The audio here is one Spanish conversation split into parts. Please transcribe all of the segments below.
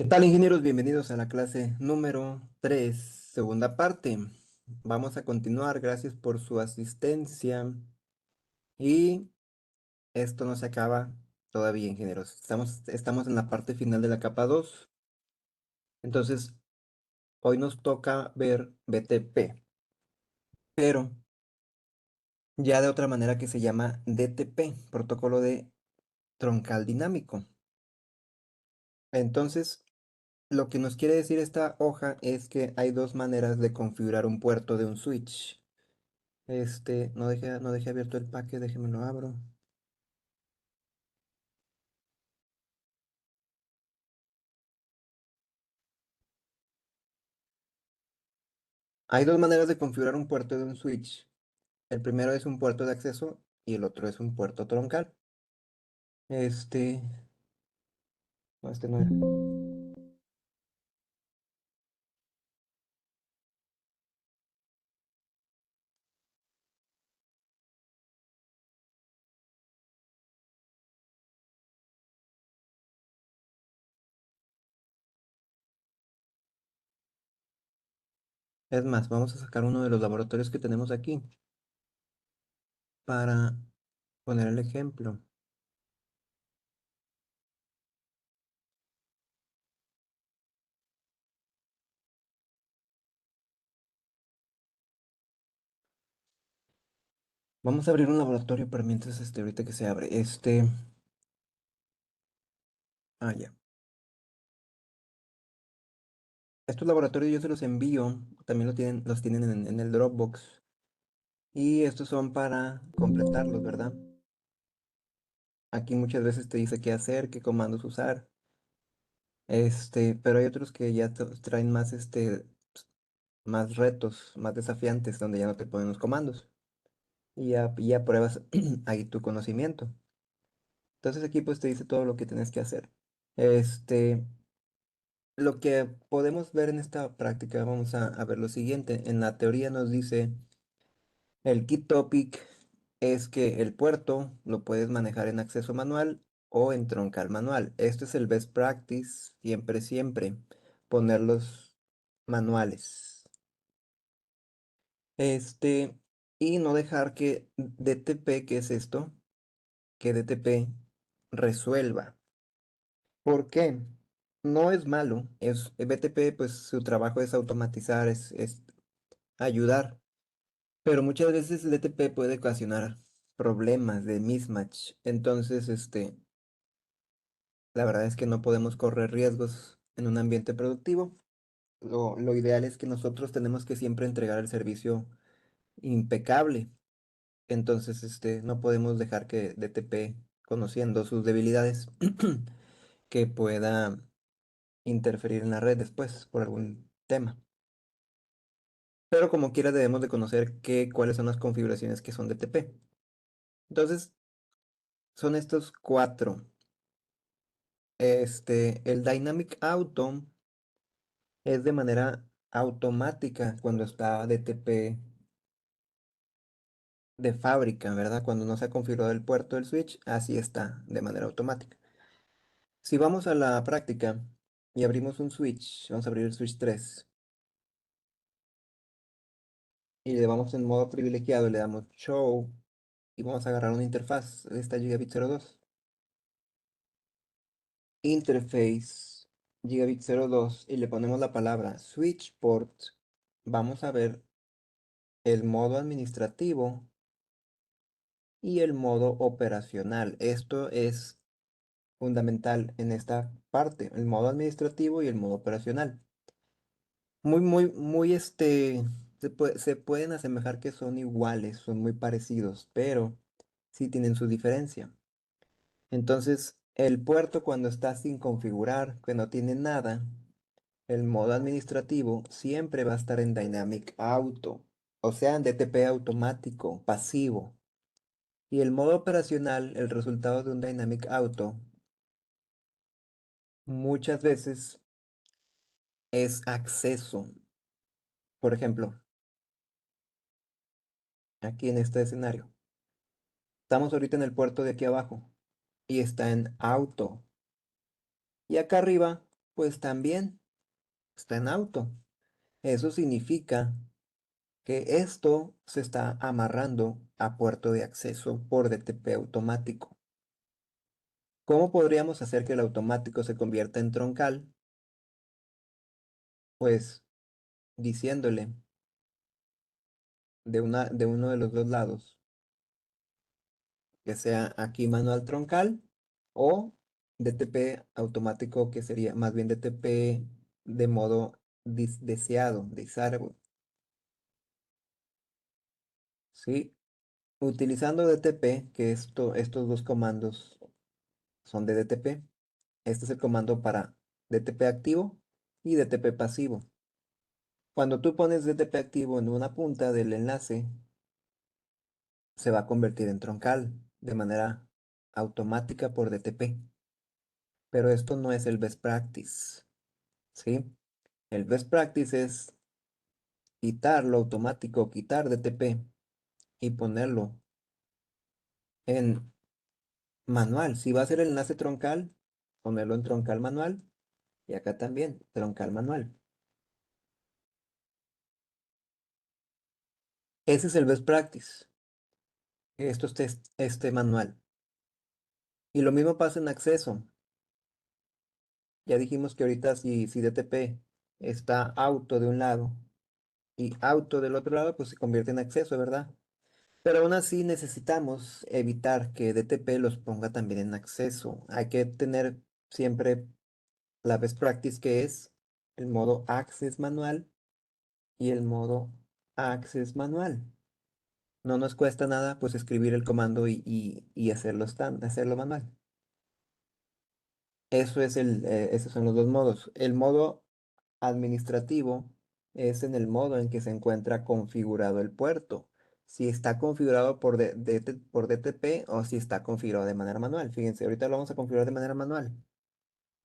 ¿Qué tal, ingenieros? Bienvenidos a la clase número 3, segunda parte. Vamos a continuar, gracias por su asistencia. Y esto no se acaba todavía, ingenieros. Estamos en la parte final de la capa 2. Entonces, hoy nos toca ver BTP, pero ya de otra manera que se llama DTP, protocolo de troncal dinámico. Entonces, lo que nos quiere decir esta hoja es que hay dos maneras de configurar un puerto de un switch. No dejé abierto el paquete, déjeme lo abro. Hay dos maneras de configurar un puerto de un switch. El primero es un puerto de acceso y el otro es un puerto troncal. Este, no, este no era. Es más, vamos a sacar uno de los laboratorios que tenemos aquí para poner el ejemplo. Vamos a abrir un laboratorio, pero mientras ahorita que se abre. Ya. Estos laboratorios yo se los envío, también los tienen en el Dropbox. Y estos son para completarlos, ¿verdad? Aquí muchas veces te dice qué hacer, qué comandos usar. Pero hay otros que ya traen más, más retos, más desafiantes, donde ya no te ponen los comandos. Y ya pruebas ahí tu conocimiento. Entonces aquí pues te dice todo lo que tienes que hacer. Este, lo que podemos ver en esta práctica, vamos a ver lo siguiente. En la teoría nos dice, el key topic es que el puerto lo puedes manejar en acceso manual o en troncal manual. Esto es el best practice, siempre, siempre, ponerlos manuales. Este, y no dejar que DTP, ¿qué es esto? Que DTP resuelva. ¿Por qué? No es malo, BTP, pues su trabajo es automatizar, es ayudar, pero muchas veces el DTP puede ocasionar problemas de mismatch. Entonces, la verdad es que no podemos correr riesgos en un ambiente productivo. Lo ideal es que nosotros tenemos que siempre entregar el servicio impecable. Entonces, no podemos dejar que DTP, conociendo sus debilidades, que pueda interferir en la red después por algún tema. Pero como quiera debemos de conocer cuáles son las configuraciones que son DTP. Entonces, son estos cuatro. El Dynamic Auto es de manera automática cuando está DTP de fábrica, ¿verdad? Cuando no se ha configurado el puerto del switch, así está, de manera automática. Si vamos a la práctica y abrimos un switch, vamos a abrir el switch 3 y le vamos en modo privilegiado, le damos show y vamos a agarrar una interfaz, esta Gigabit 02. Interface Gigabit 02 y le ponemos la palabra switch port. Vamos a ver el modo administrativo y el modo operacional. Esto es fundamental en esta parte, el modo administrativo y el modo operacional. Muy, muy, muy, se pueden asemejar que son iguales, son muy parecidos, pero sí tienen su diferencia. Entonces, el puerto cuando está sin configurar, que no tiene nada, el modo administrativo siempre va a estar en Dynamic Auto, o sea, en DTP automático, pasivo. Y el modo operacional, el resultado de un Dynamic Auto, muchas veces es acceso. Por ejemplo, aquí en este escenario, estamos ahorita en el puerto de aquí abajo y está en auto. Y acá arriba, pues también está en auto. Eso significa que esto se está amarrando a puerto de acceso por DTP automático. ¿Cómo podríamos hacer que el automático se convierta en troncal? Pues diciéndole de uno de los dos lados, que sea aquí manual troncal o DTP automático, que sería más bien DTP de modo deseado, desirable. ¿Sí? Utilizando DTP, que estos dos comandos son de DTP. Este es el comando para DTP activo y DTP pasivo. Cuando tú pones DTP activo en una punta del enlace, se va a convertir en troncal de manera automática por DTP. Pero esto no es el best practice, ¿sí? El best practice es quitarlo automático, quitar DTP y ponerlo en manual. Si va a ser el enlace troncal, ponerlo en troncal manual y acá también, troncal manual. Ese es el best practice. Esto es este manual. Y lo mismo pasa en acceso. Ya dijimos que ahorita si DTP está auto de un lado y auto del otro lado, pues se convierte en acceso, ¿verdad? Pero aún así necesitamos evitar que DTP los ponga también en acceso. Hay que tener siempre la best practice, que es el modo access manual y el modo access manual. No nos cuesta nada pues escribir el comando y hacerlo manual. Esos son los dos modos. El modo administrativo es en el modo en que se encuentra configurado el puerto. Si está configurado por DTP o si está configurado de manera manual. Fíjense, ahorita lo vamos a configurar de manera manual.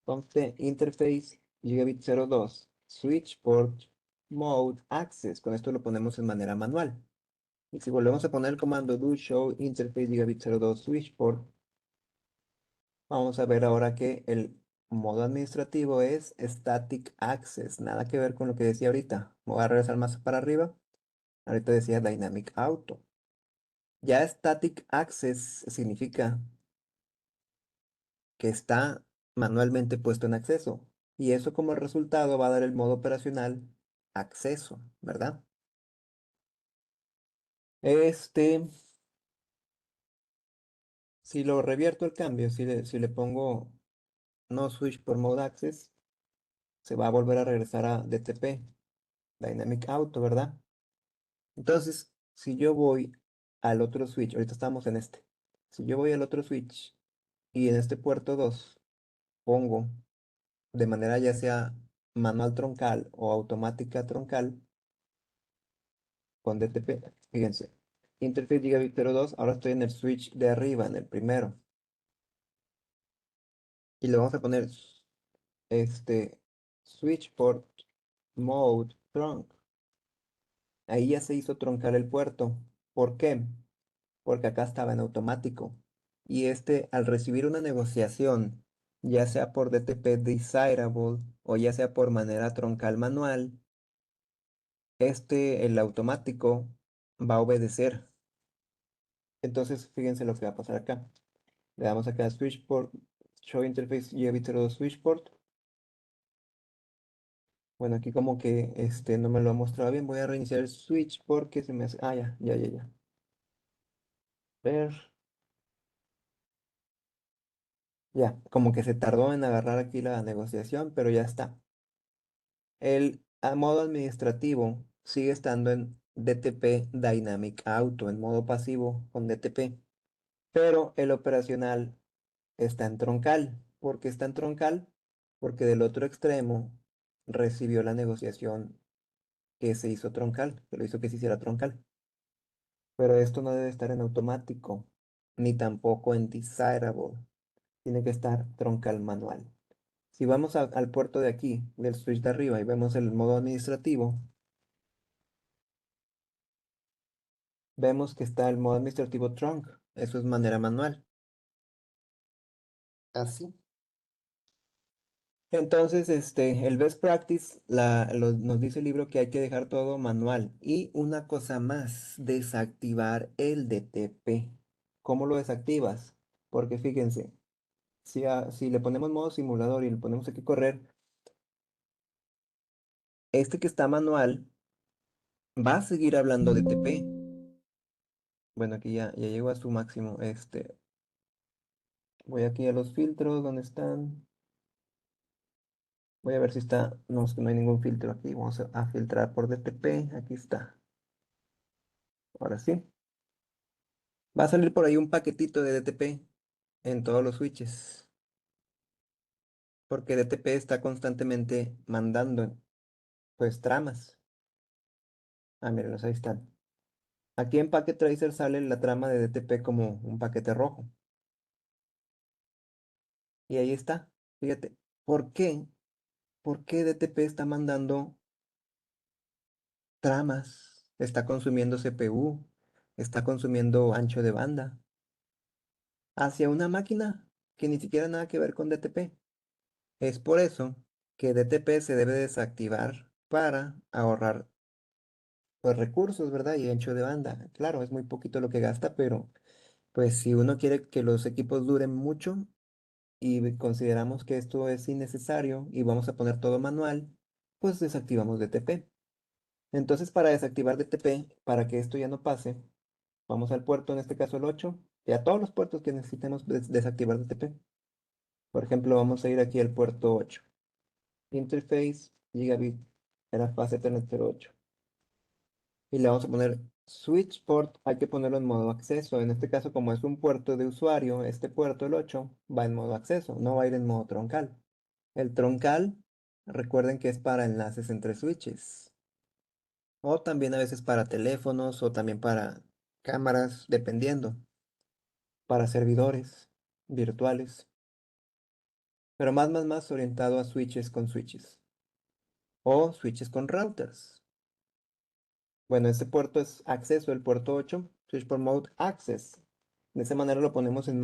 Entonces, interface gigabit 02, switch port mode access. Con esto lo ponemos en manera manual. Y si volvemos a poner el comando do show interface gigabit 02 switch port, vamos a ver ahora que el modo administrativo es Static Access. Nada que ver con lo que decía ahorita. Me voy a regresar más para arriba. Ahorita decía Dynamic Auto. Ya Static Access significa que está manualmente puesto en acceso. Y eso como resultado va a dar el modo operacional acceso, ¿verdad? Este, si lo revierto el cambio, si le pongo no switch por mode access, se va a volver a regresar a DTP, Dynamic Auto, ¿verdad? Entonces, si yo voy al otro switch, ahorita estamos en este. Si yo voy al otro switch y en este puerto 2 pongo de manera ya sea manual troncal o automática troncal con DTP, fíjense, Interface Gigabit 02, ahora estoy en el switch de arriba, en el primero. Y le vamos a poner este switch port mode trunk. Ahí ya se hizo troncar el puerto. ¿Por qué? Porque acá estaba en automático. Y este, al recibir una negociación, ya sea por DTP desirable o ya sea por manera troncal manual, el automático, va a obedecer. Entonces, fíjense lo que va a pasar acá. Le damos acá a Switch Port, Show Interface y Switch Port. Bueno, aquí como que no me lo ha mostrado bien. Voy a reiniciar el switch porque se me hace. Ah, ya. Ver. Ya, como que se tardó en agarrar aquí la negociación, pero ya está. El modo administrativo sigue estando en DTP Dynamic Auto, en modo pasivo con DTP, pero el operacional está en troncal. ¿Por qué está en troncal? Porque del otro extremo recibió la negociación que se hizo troncal, que lo hizo que se hiciera troncal. Pero esto no debe estar en automático, ni tampoco en desirable. Tiene que estar troncal manual. Si vamos al puerto de aquí, del switch de arriba, y vemos el modo administrativo, vemos que está el modo administrativo trunk. Eso es manera manual. Así. Entonces, el best practice nos dice el libro que hay que dejar todo manual. Y una cosa más, desactivar el DTP. ¿Cómo lo desactivas? Porque fíjense, si le ponemos modo simulador y le ponemos aquí correr, este que está manual va a seguir hablando de DTP. Bueno, aquí ya llegó a su máximo. Voy aquí a los filtros, ¿dónde están? Voy a ver si está. No, es que no hay ningún filtro aquí. Vamos a filtrar por DTP. Aquí está. Ahora sí. Va a salir por ahí un paquetito de DTP en todos los switches. Porque DTP está constantemente mandando, pues, tramas. Ah, mírenlos, ahí están. Aquí en Packet Tracer sale la trama de DTP como un paquete rojo. Y ahí está. Fíjate. ¿Por qué? ¿Por qué DTP está mandando tramas? Está consumiendo CPU. Está consumiendo ancho de banda. Hacia una máquina que ni siquiera nada que ver con DTP. Es por eso que DTP se debe desactivar para ahorrar pues, recursos, ¿verdad? Y ancho de banda. Claro, es muy poquito lo que gasta, pero pues si uno quiere que los equipos duren mucho y consideramos que esto es innecesario y vamos a poner todo manual, pues desactivamos DTP. Entonces, para desactivar DTP, para que esto ya no pase, vamos al puerto, en este caso el 8 y a todos los puertos que necesitemos desactivar DTP. Por ejemplo, vamos a ir aquí al puerto 8. Interface, gigabit, era fase Ethernet 08. Y le vamos a poner switch port, hay que ponerlo en modo acceso. En este caso, como es un puerto de usuario, este puerto, el 8 va en modo acceso, no va a ir en modo troncal. El troncal, recuerden que es para enlaces entre switches. O también a veces para teléfonos o también para cámaras, dependiendo. Para servidores virtuales. Pero más orientado a switches con switches. O switches con routers. Bueno, este puerto es acceso, el puerto 8, switch port mode access. De esa manera lo ponemos en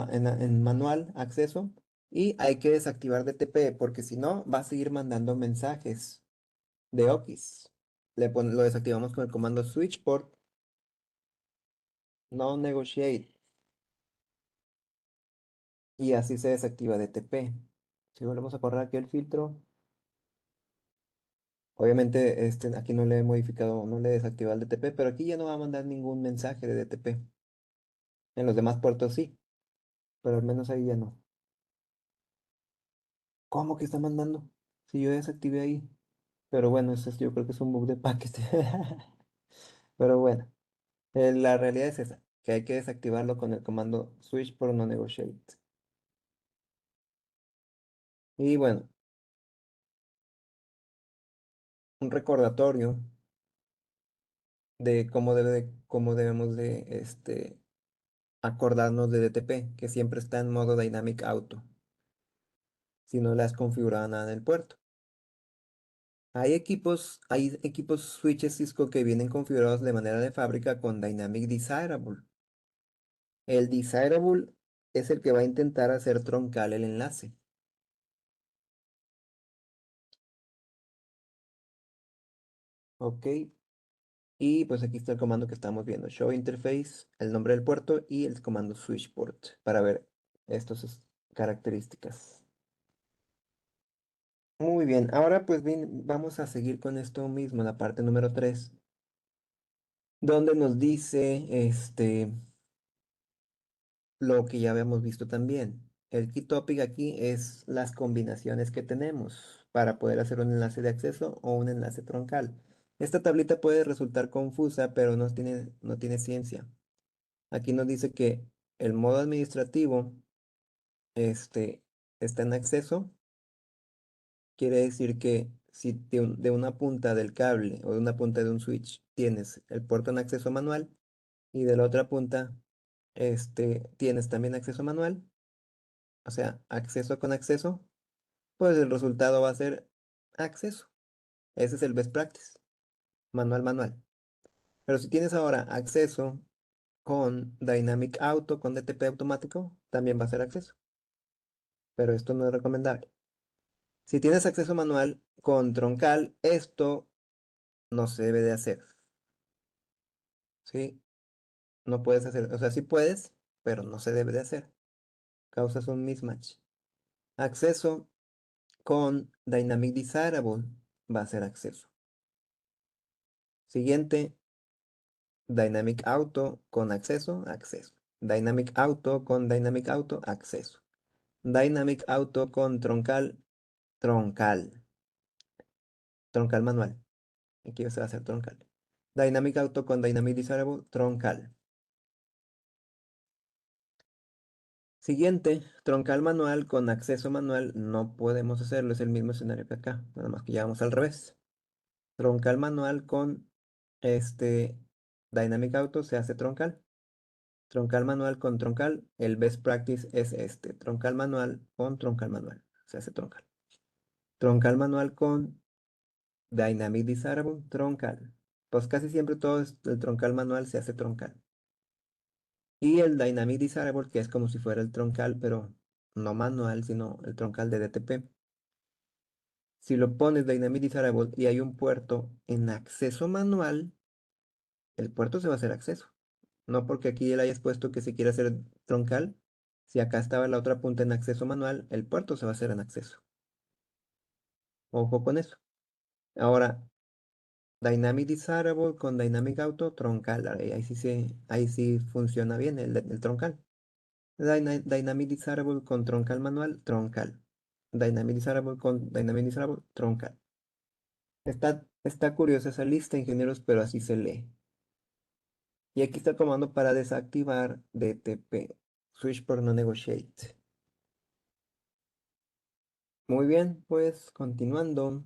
manual, acceso, y hay que desactivar DTP porque si no va a seguir mandando mensajes de OKIs. Lo desactivamos con el comando switch port no negotiate y así se desactiva DTP. Si volvemos a correr aquí el filtro, obviamente aquí no le he modificado, no le he desactivado el DTP, pero aquí ya no va a mandar ningún mensaje de DTP. En los demás puertos sí, pero al menos ahí ya no. ¿Cómo que está mandando? Si yo desactivé ahí. Pero bueno, yo creo que es un bug de paquete. Pero bueno, la realidad es esa, que hay que desactivarlo con el comando switch por no negotiate. Y bueno, un recordatorio de cómo debemos de acordarnos de DTP, que siempre está en modo Dynamic Auto, si no le has configurado nada en el puerto. Hay equipos switches Cisco que vienen configurados de manera de fábrica con Dynamic Desirable. El desirable es el que va a intentar hacer troncal el enlace. Ok. Y pues aquí está el comando que estamos viendo. Show interface, el nombre del puerto y el comando switch port para ver estas características. Muy bien. Ahora pues bien, vamos a seguir con esto mismo, la parte número 3 donde nos dice lo que ya habíamos visto también. El key topic aquí es las combinaciones que tenemos para poder hacer un enlace de acceso o un enlace troncal. Esta tablita puede resultar confusa, pero no tiene ciencia. Aquí nos dice que el modo administrativo este, está en acceso. Quiere decir que si de una punta del cable o de una punta de un switch tienes el puerto en acceso manual y de la otra punta tienes también acceso manual, o sea, acceso con acceso, pues el resultado va a ser acceso. Ese es el best practice, manual. Pero si tienes ahora acceso con Dynamic Auto, con DTP automático, también va a ser acceso. Pero esto no es recomendable. Si tienes acceso manual con troncal, esto no se debe de hacer, ¿sí? No puedes hacer, o sea, sí puedes, pero no se debe de hacer. Causas un mismatch. Acceso con Dynamic Desirable va a ser acceso. Siguiente, Dynamic Auto con acceso, acceso. Dynamic Auto con Dynamic Auto, acceso. Dynamic Auto con troncal, troncal. Troncal manual. Aquí se va a hacer troncal. Dynamic Auto con Dynamic Desirable, troncal. Siguiente, troncal manual con acceso manual. No podemos hacerlo, es el mismo escenario que acá. Nada más que ya vamos al revés. Troncal manual con este Dynamic Auto se hace troncal. Troncal manual con troncal. El best practice es este. Troncal manual con troncal manual. Se hace troncal. Troncal manual con Dynamic Desirable, troncal. Pues casi siempre el troncal manual se hace troncal. Y el Dynamic Desirable, que es como si fuera el troncal, pero no manual, sino el troncal de DTP. Si lo pones Dynamic Desirable y hay un puerto en acceso manual, el puerto se va a hacer acceso. No porque aquí le hayas puesto que se quiere hacer troncal. Si acá estaba la otra punta en acceso manual, el puerto se va a hacer en acceso. Ojo con eso. Ahora, Dynamic Desirable con Dynamic Auto, troncal. Ahí sí funciona bien el troncal. Dynamic Desirable con troncal manual, troncal. Dynamic Desirable con Dynamic Desirable, troncal. Está curiosa esa lista, ingenieros, pero así se lee. Y aquí está el comando para desactivar DTP. Switch por no negotiate. Muy bien, pues continuando,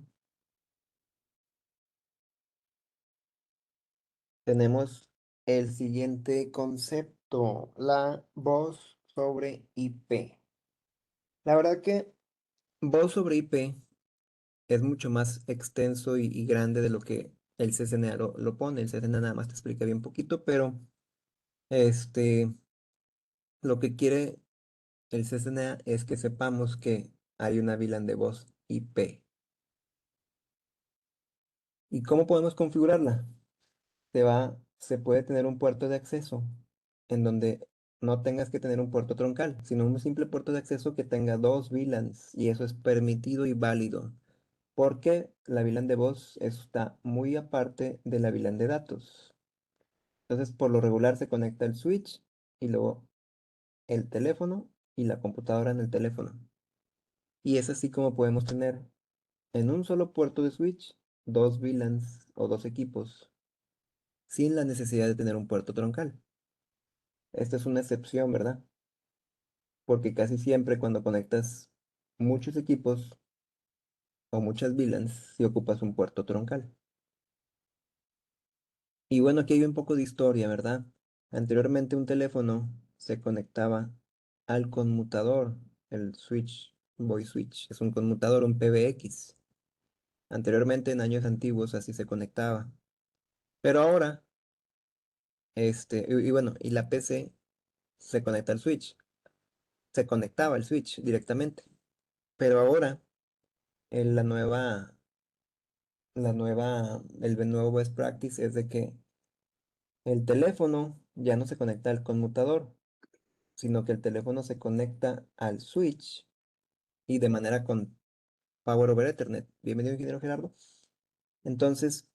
tenemos el siguiente concepto, la voz sobre IP. La verdad que voz sobre IP es mucho más extenso y grande de lo que el CCNA lo pone. El CCNA nada más te explica bien poquito, pero este, lo que quiere el CCNA es que sepamos que hay una VLAN de voz IP. ¿Y cómo podemos configurarla? Se puede tener un puerto de acceso en donde no tengas que tener un puerto troncal, sino un simple puerto de acceso que tenga dos VLANs y eso es permitido y válido, porque la VLAN de voz está muy aparte de la VLAN de datos. Entonces, por lo regular se conecta el switch y luego el teléfono y la computadora en el teléfono. Y es así como podemos tener en un solo puerto de switch dos VLANs o dos equipos sin la necesidad de tener un puerto troncal. Esta es una excepción, ¿verdad? Porque casi siempre cuando conectas muchos equipos o muchas VLANs, si ocupas un puerto troncal. Y bueno, aquí hay un poco de historia, ¿verdad? Anteriormente un teléfono se conectaba al conmutador, el switch, voice switch, es un conmutador, un PBX. Anteriormente en años antiguos así se conectaba. Pero ahora, y bueno, y la PC se conecta al switch, se conectaba al switch directamente. Pero ahora, en el nuevo best practice es de que el teléfono ya no se conecta al conmutador, sino que el teléfono se conecta al switch y de manera con Power over Ethernet. Bienvenido, ingeniero Gerardo. Entonces,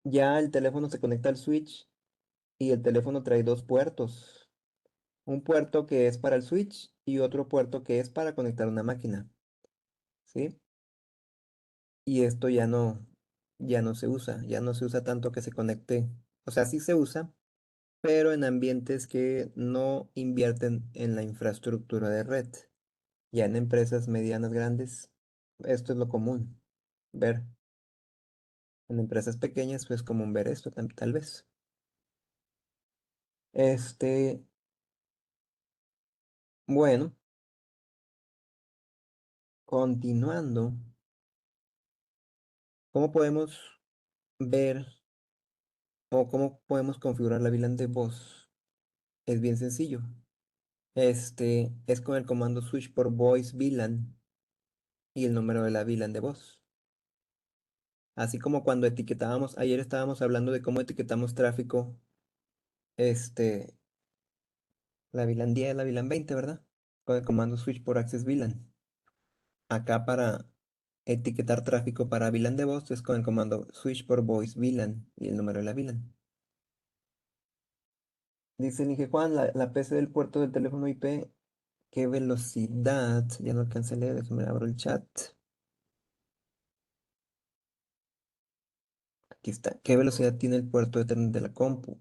ya el teléfono se conecta al switch y el teléfono trae dos puertos. Un puerto que es para el switch y otro puerto que es para conectar una máquina, ¿sí? Y esto ya no ya no se usa tanto que se conecte. O sea, sí se usa, pero en ambientes que no invierten en la infraestructura de red. Ya en empresas medianas grandes, esto es lo común ver. En empresas pequeñas, pues común ver esto tal vez. Este, bueno, continuando, ¿cómo podemos ver o cómo podemos configurar la VLAN de voz? Es bien sencillo. Es con el comando switch por voice VLAN. y el número de la VLAN de voz. Así como cuando etiquetábamos, ayer estábamos hablando de cómo etiquetamos tráfico, este, la VLAN 10, la VLAN 20, ¿verdad? Con el comando switch por access VLAN. Acá para etiquetar tráfico para VLAN de voz es con el comando switch por voice VLAN y el número de la VLAN. Dice el Inge Juan, la PC del puerto del teléfono IP, ¿qué velocidad? Ya no alcancé a leer, déjame abro el chat. Aquí está. ¿Qué velocidad tiene el puerto Ethernet de la compu?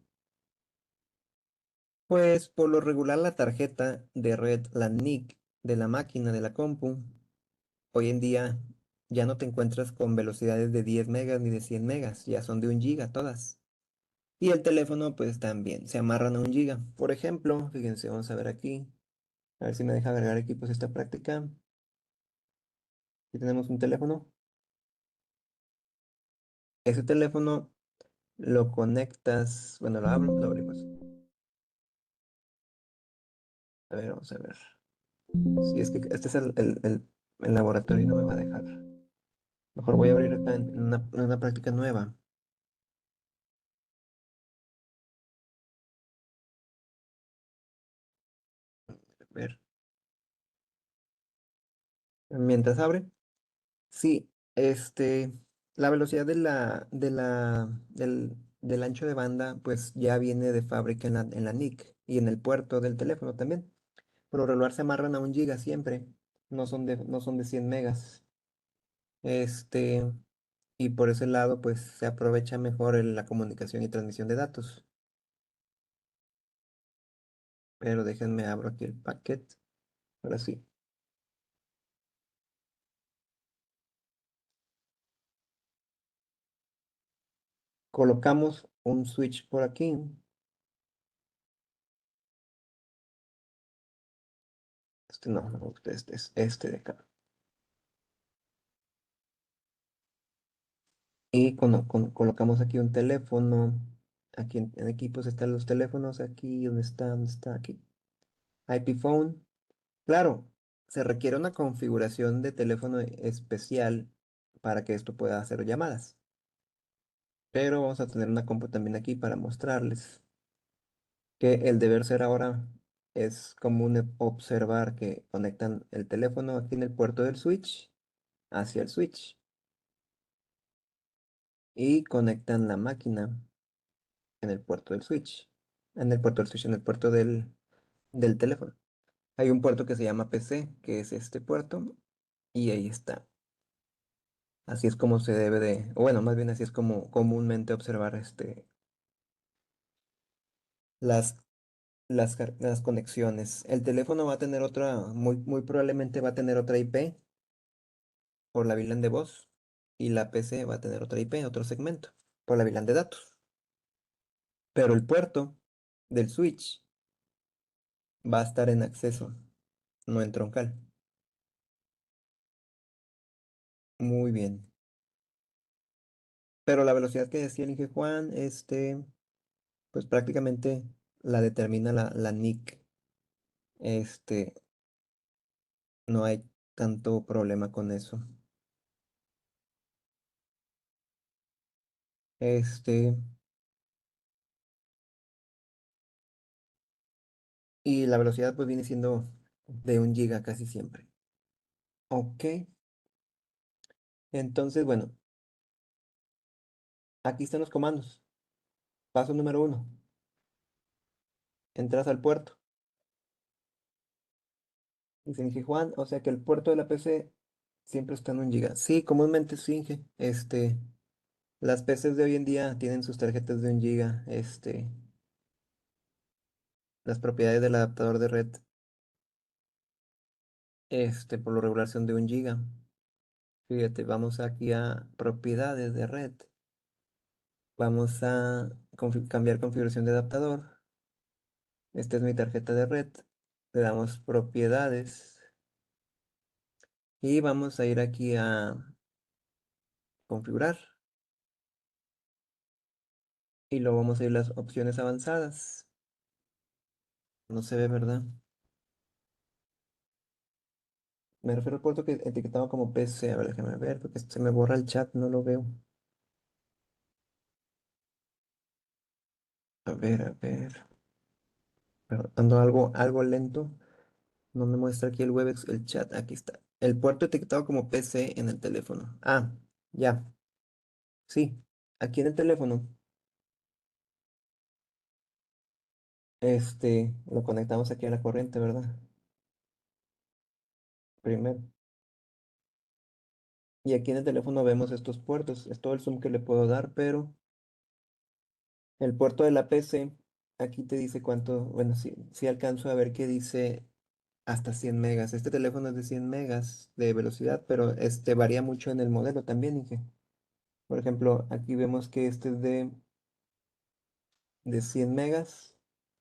Pues por lo regular la tarjeta de red, la NIC de la máquina de la compu, hoy en día ya no te encuentras con velocidades de 10 megas ni de 100 megas, ya son de 1 giga todas. Y el teléfono pues también se amarran a 1 giga. Por ejemplo, fíjense, vamos a ver aquí, a ver si me deja agregar equipos esta práctica. Aquí tenemos un teléfono. Ese teléfono lo conectas, bueno, lo abrimos. A ver, vamos a ver. Si es que este es el laboratorio y no me va a dejar. Mejor voy a abrir acá en una práctica nueva. A ver, mientras abre. Sí, la velocidad del ancho de banda, pues ya viene de fábrica en la NIC y en el puerto del teléfono también. Por lo regular se amarran a 1 giga siempre. No son de 100 megas. Este, y por ese lado, pues se aprovecha mejor la comunicación y transmisión de datos. Pero déjenme abro aquí el paquete. Ahora sí. Colocamos un switch por aquí. No, no, este es este de acá. Y colocamos aquí un teléfono. Aquí en equipos están los teléfonos. Aquí, ¿dónde está? ¿Dónde está? Aquí. IP phone. Claro, se requiere una configuración de teléfono especial para que esto pueda hacer llamadas. Pero vamos a tener una compu también aquí para mostrarles que el deber ser ahora es común observar que conectan el teléfono aquí en el puerto del switch hacia el switch y conectan la máquina en el puerto del switch. En el puerto del switch, en el puerto del teléfono. Hay un puerto que se llama PC, que es este puerto, y ahí está. Así es como se debe de, o bueno, más bien así es como comúnmente observar las, las conexiones. El teléfono va a tener otra, muy probablemente va a tener otra IP por la VLAN de voz, y la PC va a tener otra IP, otro segmento, por la VLAN de datos. Pero el puerto del switch va a estar en acceso, no en troncal. Muy bien. Pero la velocidad que decía el Inge Juan, pues prácticamente la determina la NIC. Este, no hay tanto problema con eso. Este, y la velocidad pues viene siendo de 1 giga casi siempre. Ok, entonces bueno, aquí están los comandos. Paso número 1, entras al puerto. Dice Inge Juan, o sea que el puerto de la PC siempre está en 1 giga. Sí, comúnmente sí, Inge. Las PCs de hoy en día tienen sus tarjetas de 1 giga. Las propiedades del adaptador de red, por lo regular son de 1 giga. Fíjate, vamos aquí a propiedades de red. Vamos a cambiar configuración de adaptador. Esta es mi tarjeta de red. Le damos propiedades y vamos a ir aquí a configurar y luego vamos a ir a las opciones avanzadas. No se ve, ¿verdad? Me refiero al puerto que etiquetado como PC. A ver, déjame ver, porque se me borra el chat, no lo veo. A ver, a ver. Pero ando algo lento. No me muestra aquí el Webex, el chat. Aquí está. El puerto etiquetado como PC en el teléfono. Ah, ya. Sí. Aquí en el teléfono. Lo conectamos aquí a la corriente, ¿verdad? Primero. Y aquí en el teléfono vemos estos puertos. Es todo el zoom que le puedo dar, pero el puerto de la PC, aquí te dice cuánto. Bueno, sí, sí alcanzo a ver que dice hasta 100 megas. Este teléfono es de 100 megas de velocidad, pero este varía mucho en el modelo también, Inge. Por ejemplo, aquí vemos que este es de 100 megas.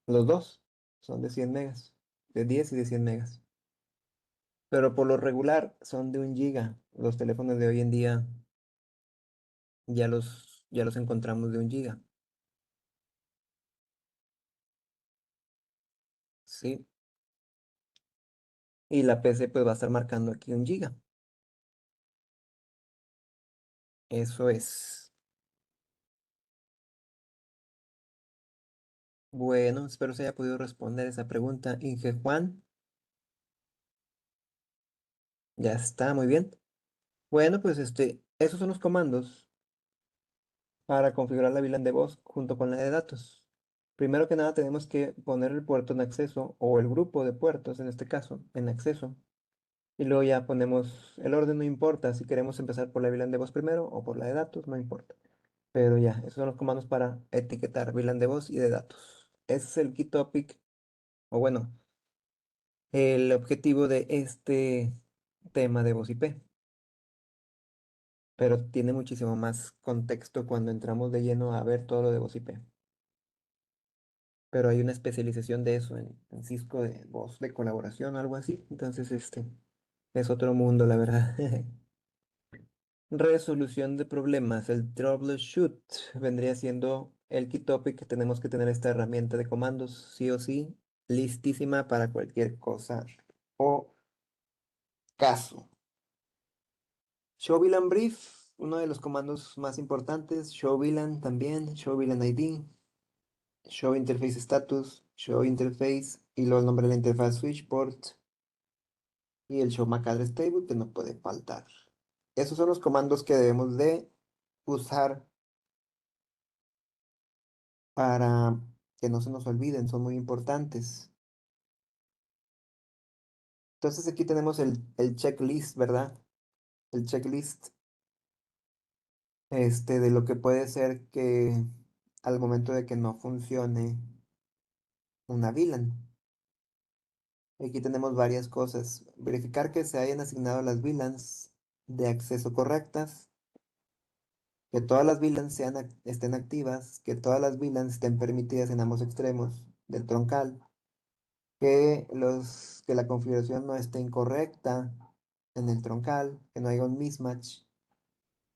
Los dos son de 100 megas, de 10 y de 100 megas. Pero por lo regular son de 1 giga. Los teléfonos de hoy en día ya los encontramos de 1 giga. Sí. Y la PC pues va a estar marcando aquí 1 giga. Eso es. Bueno, espero se haya podido responder esa pregunta. Inge Juan, ya está, muy bien. Bueno, pues esos son los comandos para configurar la VLAN de voz junto con la de datos. Primero que nada tenemos que poner el puerto en acceso o el grupo de puertos, en este caso, en acceso. Y luego ya ponemos el orden, no importa si queremos empezar por la VLAN de voz primero o por la de datos, no importa. Pero ya, esos son los comandos para etiquetar VLAN de voz y de datos. Ese es el key topic, o bueno, el objetivo de este tema de voz IP. Pero tiene muchísimo más contexto cuando entramos de lleno a ver todo lo de voz IP. Pero hay una especialización de eso en Cisco de voz de colaboración o algo así. Entonces, es otro mundo, la verdad. Resolución de problemas. El troubleshoot vendría siendo el key topic que tenemos que tener esta herramienta de comandos, sí o sí, listísima para cualquier cosa o caso. Show VLAN brief, uno de los comandos más importantes. Show VLAN también, show VLAN ID, show interface status, show interface y luego el nombre de la interfaz switch port y el show MAC address table que no puede faltar. Esos son los comandos que debemos de usar para que no se nos olviden, son muy importantes. Entonces aquí tenemos el checklist, ¿verdad? El checklist de lo que puede ser que al momento de que no funcione una VLAN. Aquí tenemos varias cosas. Verificar que se hayan asignado las VLANs de acceso correctas, que todas las VLANs estén activas, que todas las VLANs estén permitidas en ambos extremos del troncal, que la configuración no esté incorrecta en el troncal, que no haya un mismatch,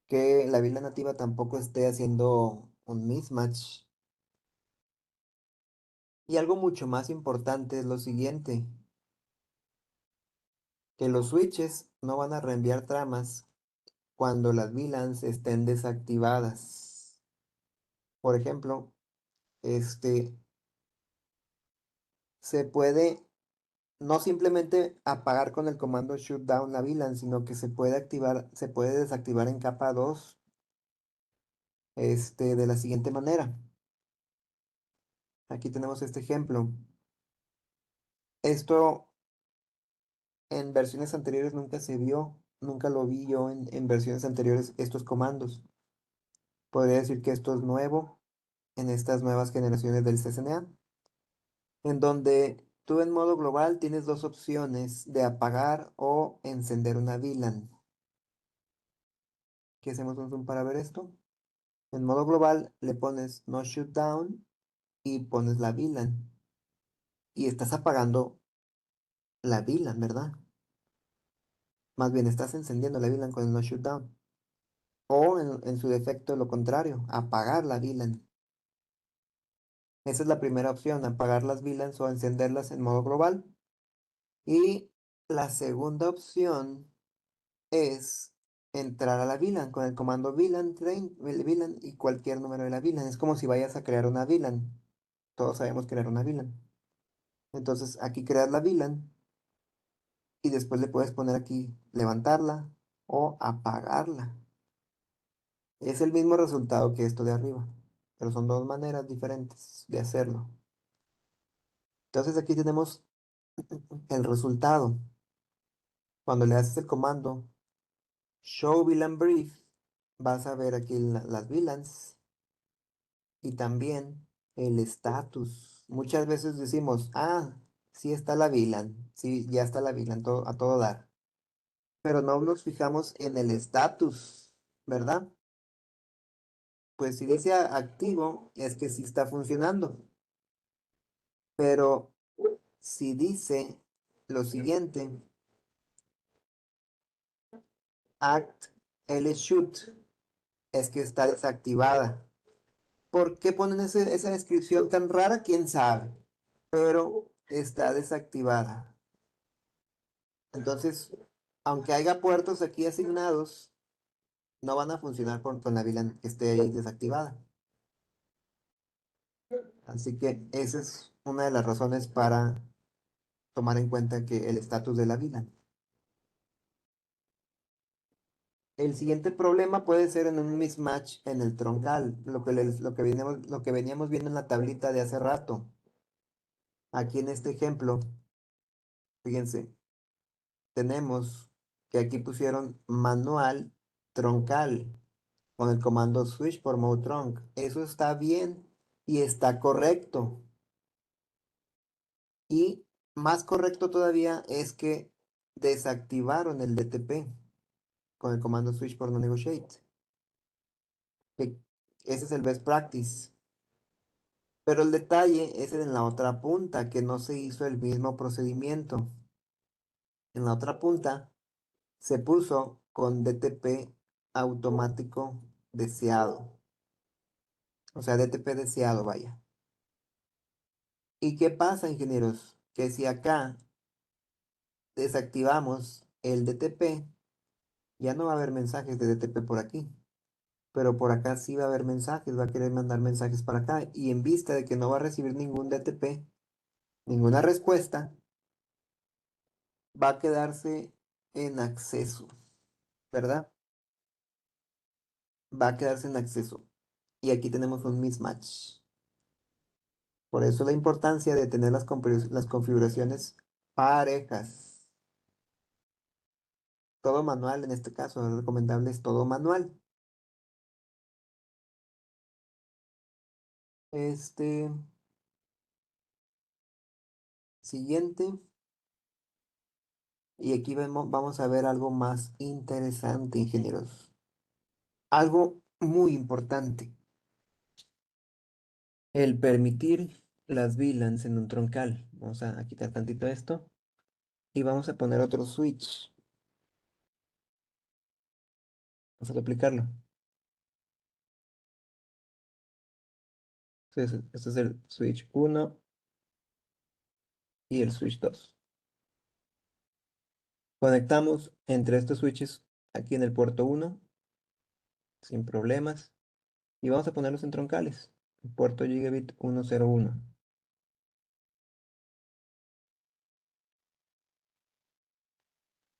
que la VLAN nativa tampoco esté haciendo un mismatch. Y algo mucho más importante es lo siguiente, que los switches no van a reenviar tramas cuando las VLANs estén desactivadas. Por ejemplo, este, se puede no simplemente apagar con el comando shutdown la VLAN, sino que se puede activar, se puede desactivar en capa 2, de la siguiente manera. Aquí tenemos este ejemplo. Esto en versiones anteriores nunca se vio, nunca lo vi yo en versiones anteriores, estos comandos. Podría decir que esto es nuevo en estas nuevas generaciones del CCNA, en donde tú en modo global tienes dos opciones de apagar o encender una VLAN. ¿Qué hacemos un zoom para ver esto? En modo global le pones no shutdown y pones la VLAN. Y estás apagando la VLAN, ¿verdad? Más bien estás encendiendo la VLAN con el no shutdown. O en su defecto lo contrario, apagar la VLAN. Esa es la primera opción, apagar las VLANs o encenderlas en modo global. Y La segunda opción es entrar a la VLAN con el comando VLAN train, el VLAN y cualquier número de la VLAN. Es como si vayas a crear una VLAN. Todos sabemos crear una VLAN. Entonces aquí creas la VLAN y después le puedes poner aquí levantarla o apagarla. Es el mismo resultado que esto de arriba, pero son dos maneras diferentes de hacerlo. Entonces aquí tenemos el resultado. Cuando le haces el comando show VLAN brief, vas a ver aquí las VLANs y también el status. Muchas veces decimos, ah, sí está la VLAN, sí, ya está la VLAN a todo dar, pero no nos fijamos en el status, ¿verdad? Pues si dice activo, es que sí está funcionando, pero si dice lo siguiente, act shoot, es que está desactivada. ¿Por qué ponen esa descripción tan rara? ¿Quién sabe? Pero está desactivada. Entonces, aunque haya puertos aquí asignados, no van a funcionar con la VLAN que esté ahí desactivada. Así que esa es una de las razones para tomar en cuenta que el estatus de la VLAN. El siguiente problema puede ser en un mismatch en el troncal, lo que veníamos viendo en la tablita de hace rato. Aquí en este ejemplo, fíjense, tenemos que aquí pusieron manual troncal con el comando switch por mode trunk. Eso está bien y está correcto. Y más correcto todavía es que desactivaron el DTP con el comando switch por no negotiate. que Ese es el best practice. Pero el detalle es en la otra punta, que no se hizo el mismo procedimiento. En la otra punta se puso con DTP automático deseado. O sea, DTP deseado, vaya. ¿Y qué pasa, ingenieros? Que si acá desactivamos el DTP, ya no va a haber mensajes de DTP por aquí. Pero por acá sí va a haber mensajes, va a querer mandar mensajes para acá. Y en vista de que no va a recibir ningún DTP, ninguna respuesta, va a quedarse en acceso, ¿verdad? Va a quedarse en acceso. Y aquí tenemos un mismatch. Por eso la importancia de tener las configuraciones parejas. Todo manual en este caso, lo recomendable es todo manual. Este siguiente, y aquí vamos a ver algo más interesante, ingenieros. Algo muy importante, el permitir las VLANs en un troncal. Vamos a quitar tantito esto y vamos a poner otro switch. Vamos a duplicarlo. Este es el switch 1 y el switch 2. Conectamos entre estos switches aquí en el puerto 1 sin problemas y vamos a ponerlos en troncales. Puerto Gigabit 101.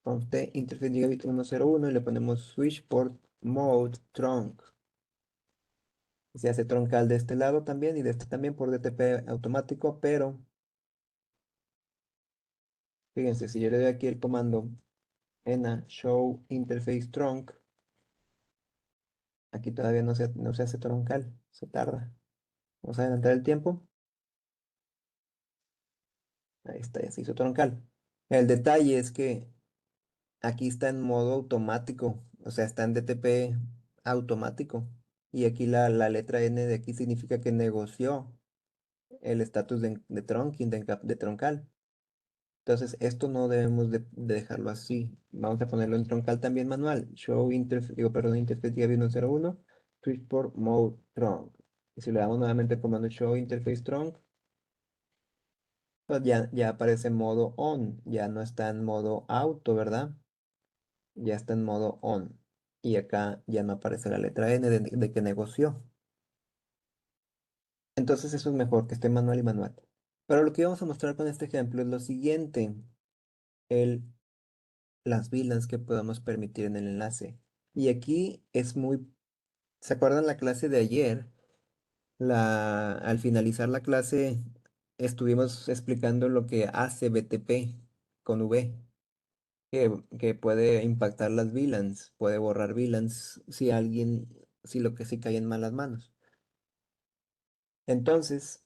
Con T interface Gigabit 101 y le ponemos switch port mode trunk. Se hace troncal de este lado también y de este también por DTP automático, pero fíjense, si yo le doy aquí el comando ENA show interface trunk, aquí todavía no se hace troncal, se tarda. Vamos a adelantar el tiempo. Ahí está, ya se hizo troncal. El detalle es que aquí está en modo automático, o sea, está en DTP automático. Y aquí la letra N de aquí significa que negoció el estatus de trunking, de troncal. Entonces, esto no debemos de dejarlo así. Vamos a ponerlo en troncal también manual. Show interface, digo, perdón, interface Gabby 101, switch por mode trunk. Y si le damos nuevamente el comando show interface trunk, Pues ya aparece en modo on, ya no está en modo auto, ¿verdad? Ya está en modo on. Y acá ya no aparece la letra N de que negoció. Entonces eso es mejor que esté manual y manual. Pero lo que vamos a mostrar con este ejemplo es lo siguiente. El, las VLANs que podemos permitir en el enlace. Y aquí es muy... ¿Se acuerdan la clase de ayer? Al finalizar la clase estuvimos explicando lo que hace BTP con V, que puede impactar las VLANs, puede borrar VLANs si lo que sí cae en malas manos. Entonces,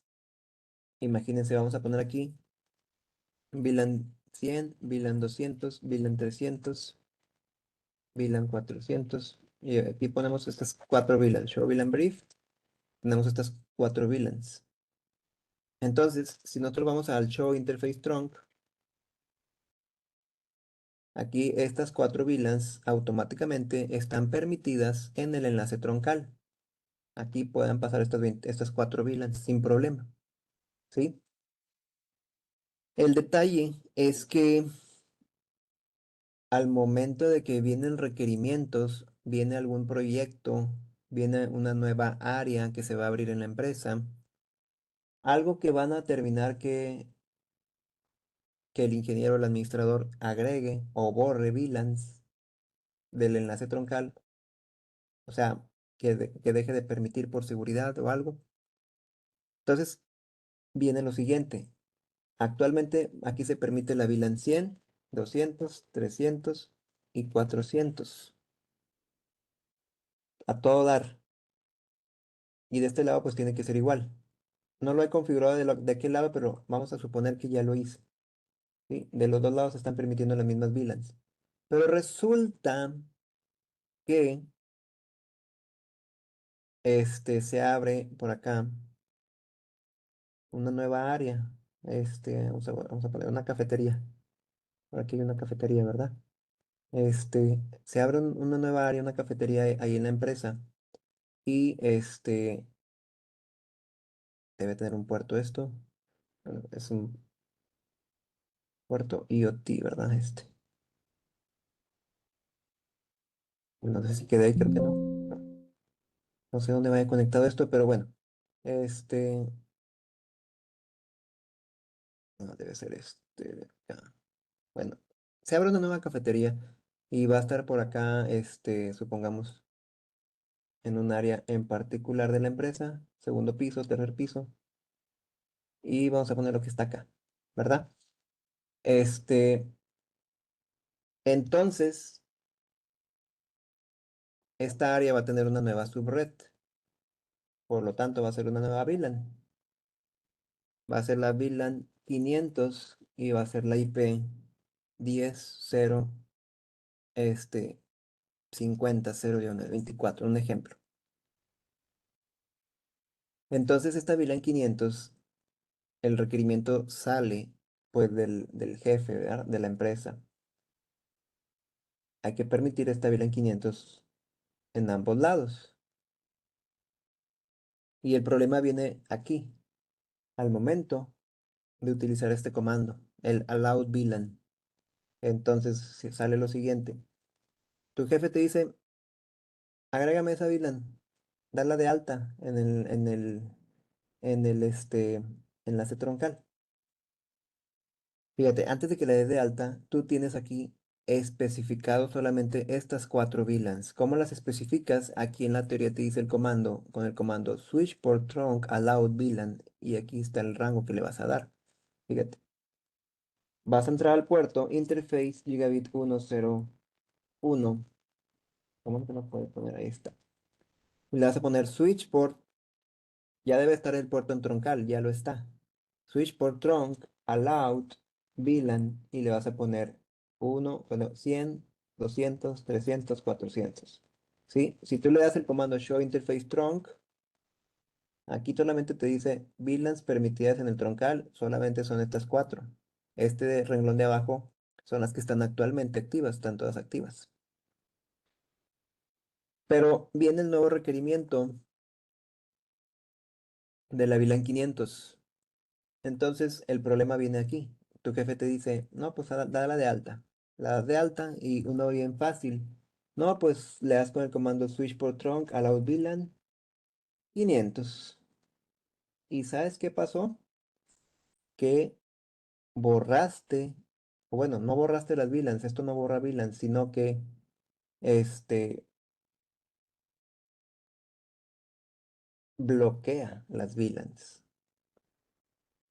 imagínense, vamos a poner aquí VLAN 100, VLAN 200, VLAN 300, VLAN 400, y aquí ponemos estas cuatro VLANs, Show VLAN Brief, tenemos estas cuatro VLANs. Entonces, si nosotros vamos al Show Interface Trunk, aquí estas cuatro VLANs automáticamente están permitidas en el enlace troncal. Aquí pueden pasar estas cuatro VLANs sin problema, ¿sí? El detalle es que al momento de que vienen requerimientos, viene algún proyecto, viene una nueva área que se va a abrir en la empresa, algo que van a terminar que el ingeniero o el administrador agregue o borre VLANs del enlace troncal, o sea, que deje de permitir por seguridad o algo. Entonces, viene lo siguiente. Actualmente aquí se permite la VLAN 100, 200, 300 y 400. A todo dar. Y de este lado pues tiene que ser igual. No lo he configurado de aquel lado, pero vamos a suponer que ya lo hice. ¿Sí? De los dos lados se están permitiendo las mismas VLANs. Pero resulta que se abre por acá una nueva área. Vamos a poner una cafetería. Por aquí hay una cafetería, ¿verdad? Se abre una nueva área, una cafetería ahí en la empresa. Y debe tener un puerto esto. Bueno, es un puerto IoT, ¿verdad? No sé si queda ahí, creo que no. No sé dónde vaya conectado esto, pero bueno. Este, no, debe ser de acá. Bueno, se abre una nueva cafetería y va a estar por acá, supongamos, en un área en particular de la empresa, segundo piso, tercer piso, y vamos a poner lo que está acá, ¿verdad? Este, entonces, esta área va a tener una nueva subred, por lo tanto, va a ser una nueva VLAN. Va a ser la VLAN 500 y va a ser la IP 10.0, este, 50.0-24, un ejemplo. Entonces, esta VLAN 500, el requerimiento sale pues del jefe, ¿verdad? De la empresa. Hay que permitir esta VLAN 500 en ambos lados. Y el problema viene aquí, al momento de utilizar este comando, el allowed VLAN. Entonces, si sale lo siguiente. Tu jefe te dice, agrégame esa VLAN, darla de alta en el enlace troncal. Fíjate, antes de que la des de alta, tú tienes aquí especificado solamente estas cuatro VLANs. ¿Cómo las especificas? Aquí en la teoría te dice el comando, con el comando switch por trunk allowed VLAN, y aquí está el rango que le vas a dar. Fíjate, vas a entrar al puerto interface gigabit 101. ¿Cómo que no puede poner? Ahí está. Le vas a poner switch port. Ya debe estar el puerto en troncal, ya lo está. Switch por trunk, allowed, VLAN, y le vas a poner 100, 200, 300, 400. ¿Sí? Si tú le das el comando show interface trunk, aquí solamente te dice VLANs permitidas en el troncal, solamente son estas cuatro. Renglón de abajo son las que están actualmente activas, están todas activas. Pero viene el nuevo requerimiento de la VLAN 500. Entonces el problema viene aquí. Tu jefe te dice, no, pues dala de alta. La das de alta y uno bien fácil. No, pues le das con el comando switch por trunk allow VLAN 500. ¿Y sabes qué pasó? Que borraste, o bueno, no borraste las VLANs, esto no borra VLANs, sino que este bloquea las VLANs.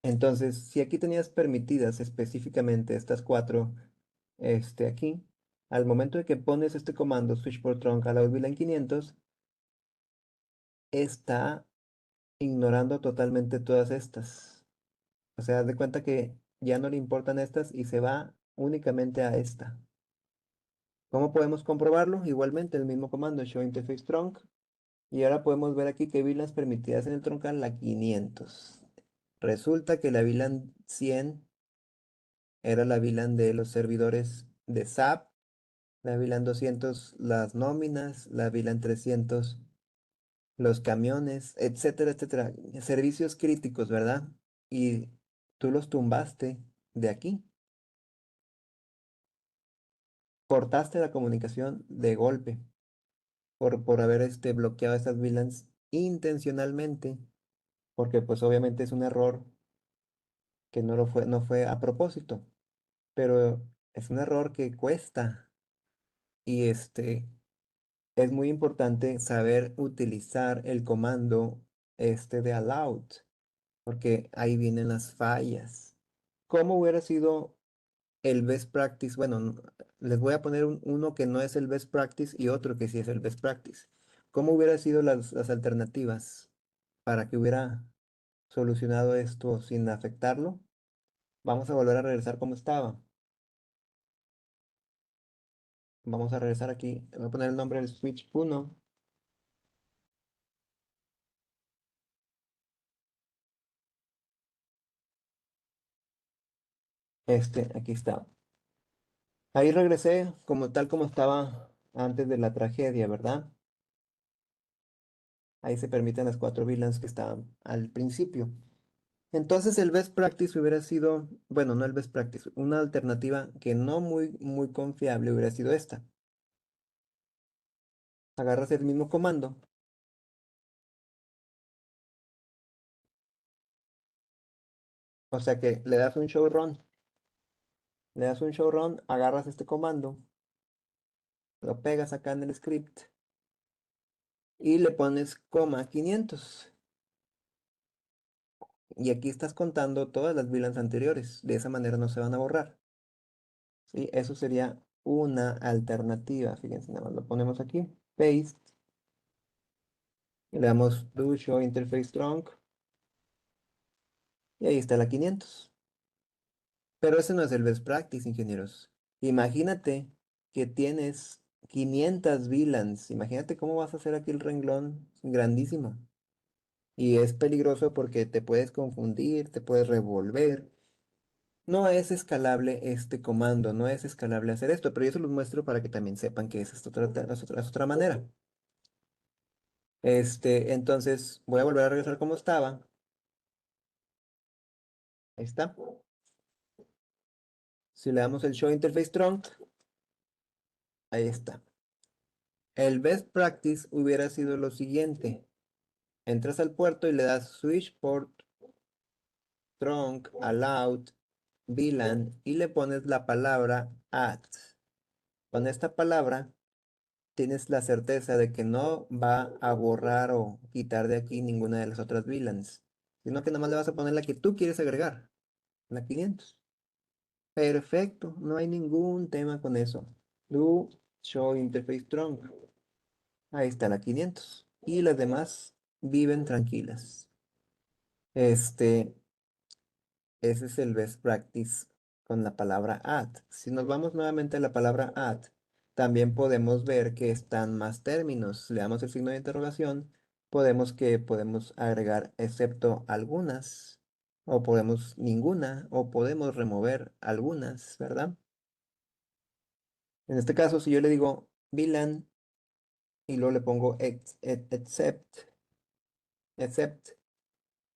Entonces, si aquí tenías permitidas específicamente estas cuatro, aquí, al momento de que pones este comando switch por trunk allow VLAN 500, está ignorando totalmente todas estas. O sea, haz de cuenta que ya no le importan estas y se va únicamente a esta. ¿Cómo podemos comprobarlo? Igualmente el mismo comando show interface trunk. Y ahora podemos ver aquí que VLANs permitidas en el troncal la 500. Resulta que la VLAN 100 era la VLAN de los servidores de SAP, la VLAN 200 las nóminas, la VLAN 300 los camiones, etcétera, etcétera. Servicios críticos, ¿verdad? Y tú los tumbaste de aquí. Cortaste la comunicación de golpe por haber bloqueado estas VLANs intencionalmente, porque pues obviamente es un error que no fue a propósito, pero es un error que cuesta y es muy importante saber utilizar el comando de allowed, porque ahí vienen las fallas. ¿Cómo hubiera sido el best practice? Bueno, les voy a poner uno que no es el best practice y otro que sí es el best practice. ¿Cómo hubiera sido las alternativas para que hubiera solucionado esto sin afectarlo? Vamos a volver a regresar como estaba. Vamos a regresar aquí. Voy a poner el nombre del switch 1. Aquí está. Ahí regresé como tal como estaba antes de la tragedia, ¿verdad? Ahí se permiten las cuatro VLANs que estaban al principio. Entonces el best practice hubiera sido, bueno, no el best practice, una alternativa que no muy confiable hubiera sido esta. Agarras el mismo comando, o sea que le das un show run, agarras este comando, lo pegas acá en el script y le pones coma 500. Y aquí estás contando todas las VLANs anteriores. De esa manera no se van a borrar. ¿Sí? Eso sería una alternativa. Fíjense, nada más lo ponemos aquí. Paste. Y le damos do show interface trunk. Y ahí está la 500. Pero ese no es el best practice, ingenieros. Imagínate que tienes 500 VLANs. Imagínate cómo vas a hacer aquí el renglón grandísimo. Y es peligroso porque te puedes confundir, te puedes revolver. No es escalable este comando, no es escalable hacer esto, pero yo se los muestro para que también sepan que es otra manera. Entonces voy a volver a regresar como estaba. Ahí está. Si le damos el Show Interface Trunk, ahí está. El best practice hubiera sido lo siguiente. Entras al puerto y le das Switch Port, Trunk, Allowed, VLAN y le pones la palabra Add. Con esta palabra tienes la certeza de que no va a borrar o quitar de aquí ninguna de las otras VLANs, sino que nada más le vas a poner la que tú quieres agregar, la 500. Perfecto, no hay ningún tema con eso. Do show interface trunk. Ahí está la 500. Y las demás viven tranquilas. Este, Ese es el best practice con la palabra add. Si nos vamos nuevamente a la palabra add, también podemos ver que están más términos. Le damos el signo de interrogación, podemos agregar excepto algunas, o podemos ninguna, o podemos remover algunas, ¿verdad? En este caso, si yo le digo VLAN y luego le pongo except,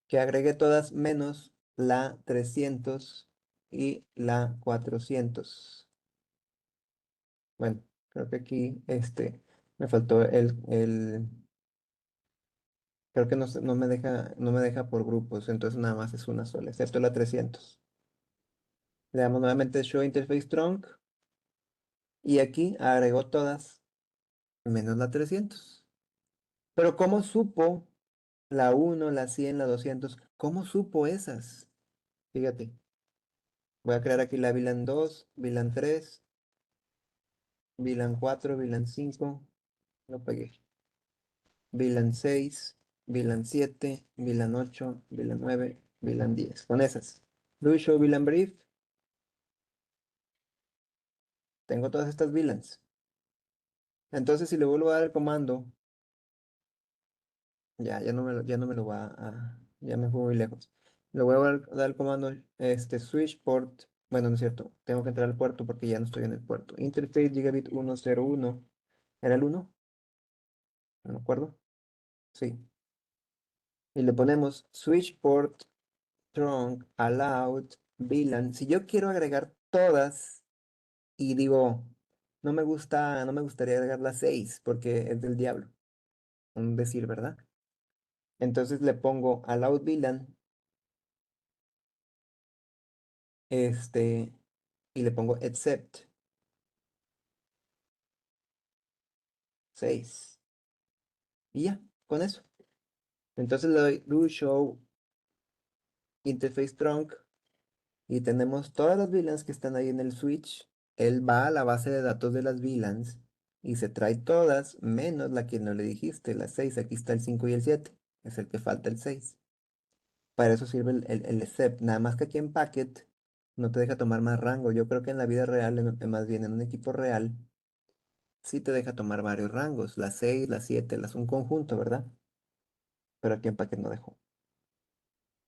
que agregue todas menos la 300 y la 400. Bueno, creo que aquí me faltó creo que no me deja por grupos, entonces nada más es una sola, excepto la 300. Le damos nuevamente Show Interface Trunk y aquí agregó todas menos la 300. Pero ¿cómo supo la 1, la 100, la 200? ¿Cómo supo esas? Fíjate, voy a crear aquí la VLAN 2, VLAN 3, VLAN 4, VLAN 5, lo pegué. VLAN 6, VLAN 7, VLAN 8, VLAN 9, VLAN 10. Con esas. Do show VLAN brief. Tengo todas estas VLANs. Entonces, si le vuelvo a dar el comando, ya no me lo va ya me fui muy lejos. Le voy a dar el comando, switch port. Bueno, no es cierto. Tengo que entrar al puerto porque ya no estoy en el puerto. Interface gigabit 101. ¿Era el 1? No me acuerdo. Sí. Y le ponemos switch port trunk allowed VLAN. Si yo quiero agregar todas y digo, no me gustaría agregar las 6 porque es del diablo. Un decir, ¿verdad? Entonces le pongo allowed VLAN, este, y le pongo except 6. Y ya, con eso. Entonces le doy do show interface trunk y tenemos todas las VLANs que están ahí en el switch. Él va a la base de datos de las VLANs y se trae todas menos la que no le dijiste, las 6. Aquí está el 5 y el 7. Es el que falta el 6. Para eso sirve el except. Nada más que aquí en Packet no te deja tomar más rango. Yo creo que en la vida real, más bien en un equipo real, sí te deja tomar varios rangos. Las 6, las 7, un conjunto, ¿verdad? Pero aquí en Packet no dejó.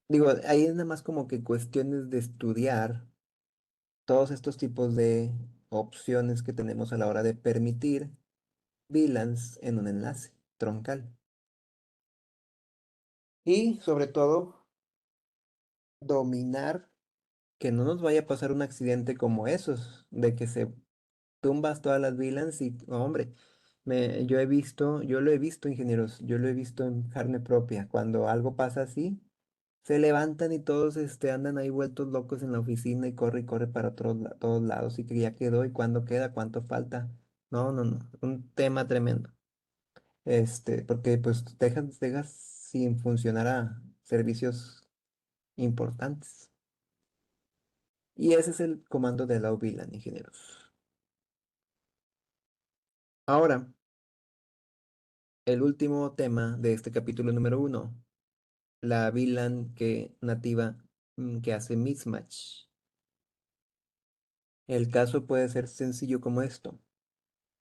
Digo, ahí es nada más como que cuestiones de estudiar todos estos tipos de opciones que tenemos a la hora de permitir VLANs en un enlace troncal. Y sobre todo, dominar que no nos vaya a pasar un accidente como esos, de que se tumbas todas las VLANs y, hombre, yo lo he visto, ingenieros, yo lo he visto en carne propia. Cuando algo pasa así, se levantan y todos andan ahí vueltos locos en la oficina y corre para todos lados y que ya quedó y cuándo queda, cuánto falta. No, no, no, un tema tremendo. Porque pues dejas sin funcionar a servicios importantes. Y ese es el comando de la VLAN, ingenieros. Ahora, el último tema de este capítulo número 1, la VLAN nativa que hace mismatch. El caso puede ser sencillo como esto.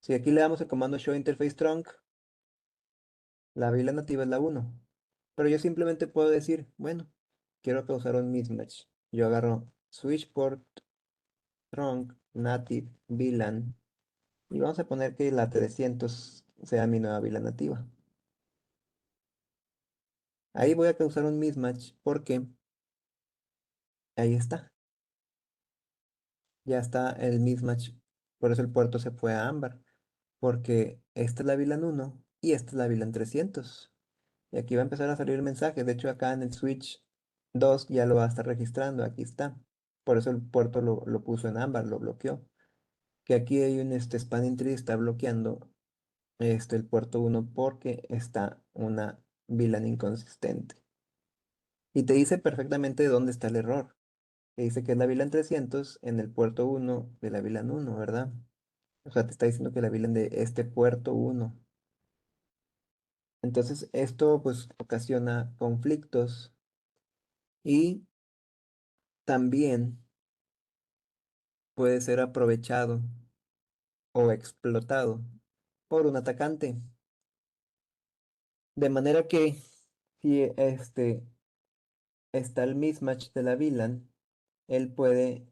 Si aquí le damos el comando show interface trunk, la VLAN nativa es la 1. Pero yo simplemente puedo decir, bueno, quiero causar un mismatch. Yo agarro switch port trunk native VLAN y vamos a poner que la 300 sea mi nueva VLAN nativa. Ahí voy a causar un mismatch porque ahí está. Ya está el mismatch. Por eso el puerto se fue a ámbar. Porque esta es la VLAN 1 y esta es la VLAN 300. Y aquí va a empezar a salir el mensaje. De hecho, acá en el switch 2 ya lo va a estar registrando. Aquí está. Por eso el puerto lo puso en ámbar, lo bloqueó. Que aquí hay un spanning tree, está bloqueando el puerto 1 porque está una VLAN inconsistente. Y te dice perfectamente dónde está el error. Te dice que es la VLAN 300 en el puerto 1 de la VLAN 1, ¿verdad? O sea, te está diciendo que la VLAN de este puerto 1. Entonces, esto pues ocasiona conflictos y también puede ser aprovechado o explotado por un atacante. De manera que si está el mismatch de la VLAN, él puede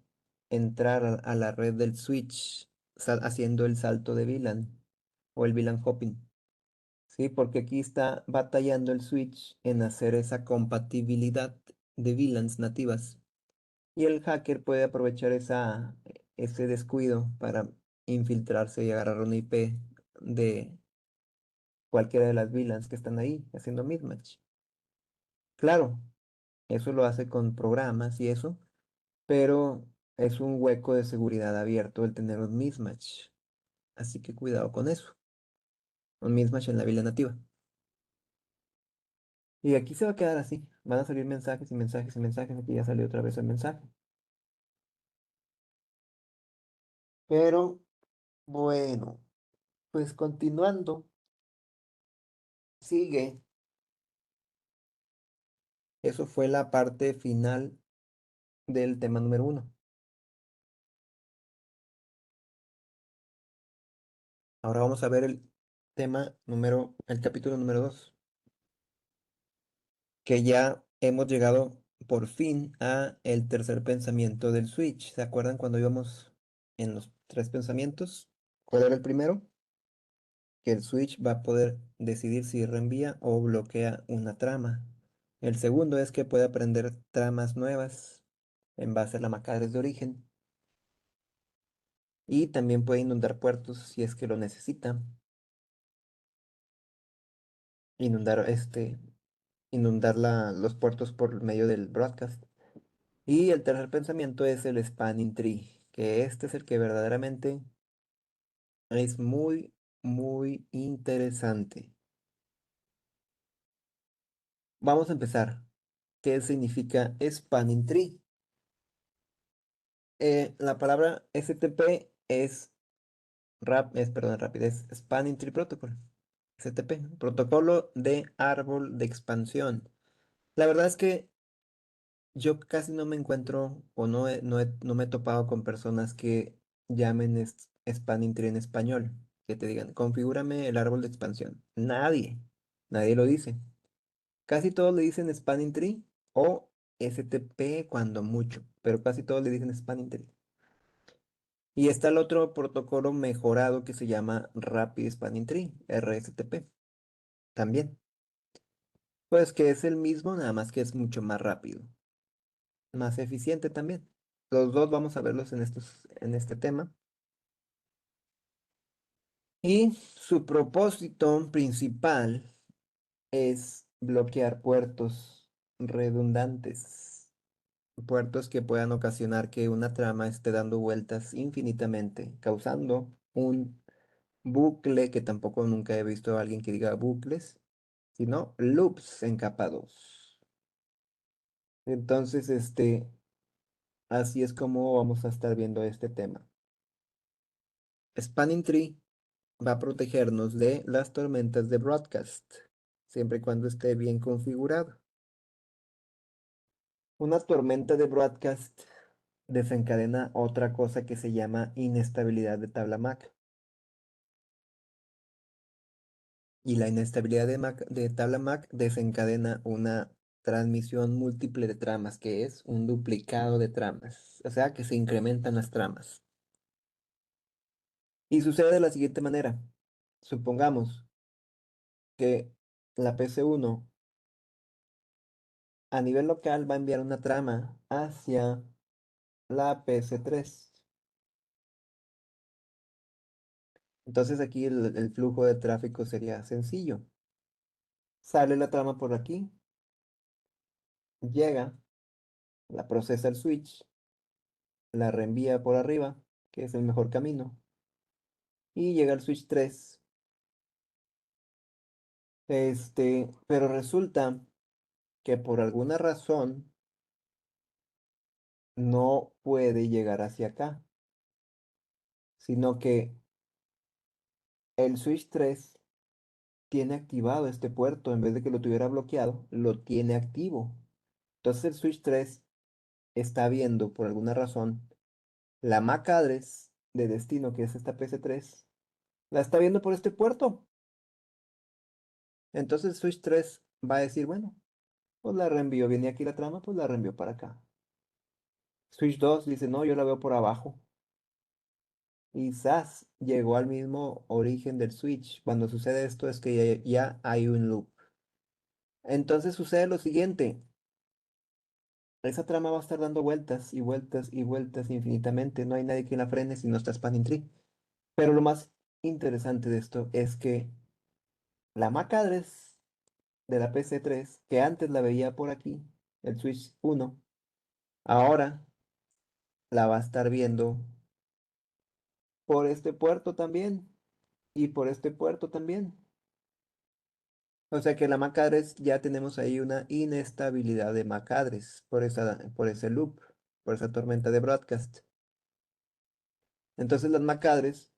entrar a la red del switch haciendo el salto de VLAN o el VLAN hopping. Sí, porque aquí está batallando el switch en hacer esa compatibilidad de VLANs nativas. Y el hacker puede aprovechar ese descuido para infiltrarse y agarrar una IP de cualquiera de las VLANs que están ahí haciendo mismatch. Claro, eso lo hace con programas y eso, pero es un hueco de seguridad abierto el tener un mismatch. Así que cuidado con eso. Un mismatch en la VLAN nativa. Y aquí se va a quedar así. Van a salir mensajes y mensajes y mensajes. Aquí ya salió otra vez el mensaje. Pero bueno, pues continuando, sigue. Eso fue la parte final del tema número uno. Ahora vamos a ver el capítulo número dos, que ya hemos llegado por fin a el tercer pensamiento del switch. ¿Se acuerdan cuando íbamos en los tres pensamientos? ¿Cuál era el primero? Que el switch va a poder decidir si reenvía o bloquea una trama. El segundo es que puede aprender tramas nuevas en base a la MAC address de origen y también puede inundar puertos si es que lo necesita. Inundar los puertos por medio del broadcast. Y el tercer pensamiento es el spanning tree, que este es el que verdaderamente es muy, muy interesante. Vamos a empezar. ¿Qué significa spanning tree? La palabra STP perdón, rápido, es Spanning Tree Protocol. STP, protocolo de árbol de expansión. La verdad es que yo casi no me encuentro o no me he topado con personas que llamen Spanning Tree en español, que te digan, configúrame el árbol de expansión. Nadie lo dice. Casi todos le dicen Spanning Tree o STP cuando mucho, pero casi todos le dicen Spanning Tree. Y está el otro protocolo mejorado que se llama Rapid Spanning Tree, RSTP, también. Pues que es el mismo, nada más que es mucho más rápido, más eficiente también. Los dos vamos a verlos en este tema. Y su propósito principal es bloquear puertos redundantes, puertos que puedan ocasionar que una trama esté dando vueltas infinitamente, causando un bucle, que tampoco nunca he visto a alguien que diga bucles, sino loops encapados. Entonces, así es como vamos a estar viendo este tema. Spanning Tree va a protegernos de las tormentas de broadcast, siempre y cuando esté bien configurado. Una tormenta de broadcast desencadena otra cosa que se llama inestabilidad de tabla MAC. Y la inestabilidad de tabla MAC desencadena una transmisión múltiple de tramas, que es un duplicado de tramas, o sea que se incrementan las tramas. Y sucede de la siguiente manera. Supongamos que la PC1 a nivel local va a enviar una trama hacia la PC3. Entonces aquí el flujo de tráfico sería sencillo. Sale la trama por aquí, llega, la procesa el switch, la reenvía por arriba, que es el mejor camino, y llega al switch 3. Pero resulta que por alguna razón no puede llegar hacia acá, sino que el switch 3 tiene activado este puerto, en vez de que lo tuviera bloqueado, lo tiene activo. Entonces el switch 3 está viendo por alguna razón la MAC address de destino, que es esta PC3, la está viendo por este puerto. Entonces el switch 3 va a decir, bueno, pues la reenvío, viene aquí la trama, pues la reenvío para acá. Switch 2 dice, no, yo la veo por abajo. Y SAS llegó al mismo origen del switch. Cuando sucede esto es que ya hay un loop. Entonces sucede lo siguiente. esa trama va a estar dando vueltas y vueltas y vueltas infinitamente. No hay nadie que la frene si no está Spanning Tree. Pero lo más interesante de esto es que la MAC address de la PC3, que antes la veía por aquí, el Switch 1, ahora la va a estar viendo por este puerto también y por este puerto también. O sea que la MAC address ya tenemos ahí una inestabilidad de MAC address por ese loop, por esa tormenta de broadcast. Entonces las MAC address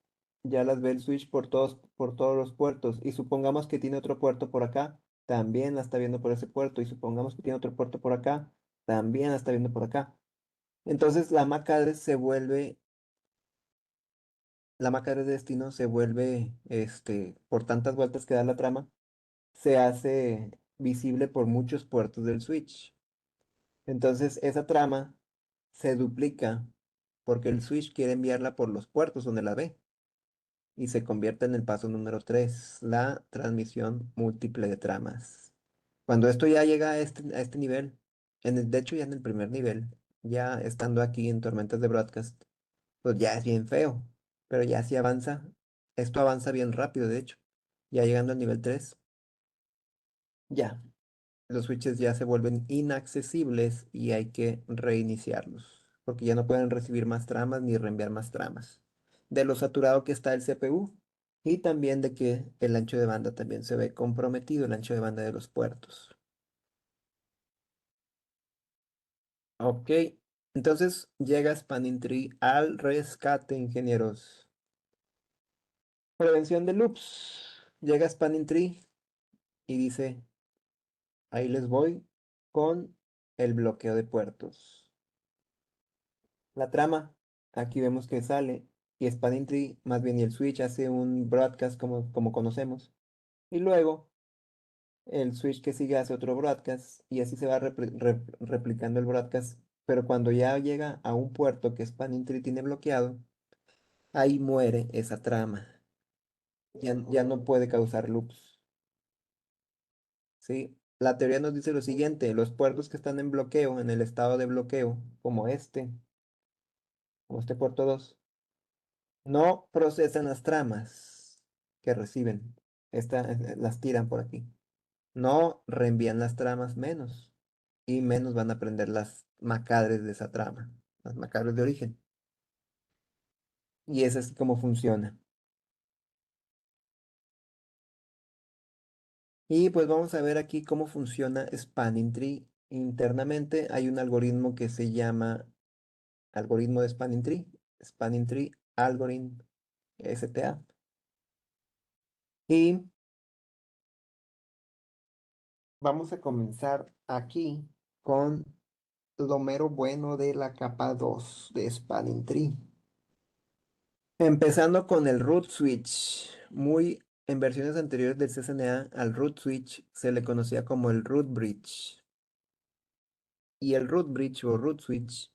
ya las ve el switch por todos los puertos. Y supongamos que tiene otro puerto por acá, también la está viendo por ese puerto. Y supongamos que tiene otro puerto por acá, también la está viendo por acá. Entonces la MAC address de destino se vuelve, por tantas vueltas que da la trama, se hace visible por muchos puertos del switch. Entonces esa trama se duplica porque el switch quiere enviarla por los puertos donde la ve y se convierte en el paso número 3, la transmisión múltiple de tramas. Cuando esto ya llega a este nivel, de hecho ya en el primer nivel, ya estando aquí en tormentas de broadcast, pues ya es bien feo, pero ya si avanza, esto avanza bien rápido, de hecho, ya llegando al nivel 3, ya, los switches ya se vuelven inaccesibles y hay que reiniciarlos, porque ya no pueden recibir más tramas ni reenviar más tramas. De lo saturado que está el CPU y también de que el ancho de banda también se ve comprometido, el ancho de banda de los puertos. Ok, entonces llega Spanning Tree al rescate, ingenieros. Prevención de loops. Llega Spanning Tree y dice, ahí les voy con el bloqueo de puertos. La trama, aquí vemos que sale y Spanning Tree, más bien y el Switch hace un broadcast como conocemos. Y luego el Switch que sigue hace otro broadcast y así se va replicando el broadcast. Pero cuando ya llega a un puerto que Spanning Tree tiene bloqueado, ahí muere esa trama. Ya no puede causar loops. ¿Sí? La teoría nos dice lo siguiente, los puertos que están en bloqueo, en el estado de bloqueo, como este puerto 2 no procesan las tramas que reciben. Las tiran por aquí. No reenvían las tramas menos. Y menos van a aprender las macadres de esa trama. Las macadres de origen. Y eso es cómo funciona. Y pues vamos a ver aquí cómo funciona Spanning Tree. Internamente hay un algoritmo que se llama algoritmo de Spanning Tree. Spanning Tree Algorithm STA. Y vamos a comenzar aquí con lo mero bueno de la capa 2 de Spanning Tree. Empezando con el root switch. En versiones anteriores del CCNA, al root switch se le conocía como el root bridge. Y el root bridge o root switch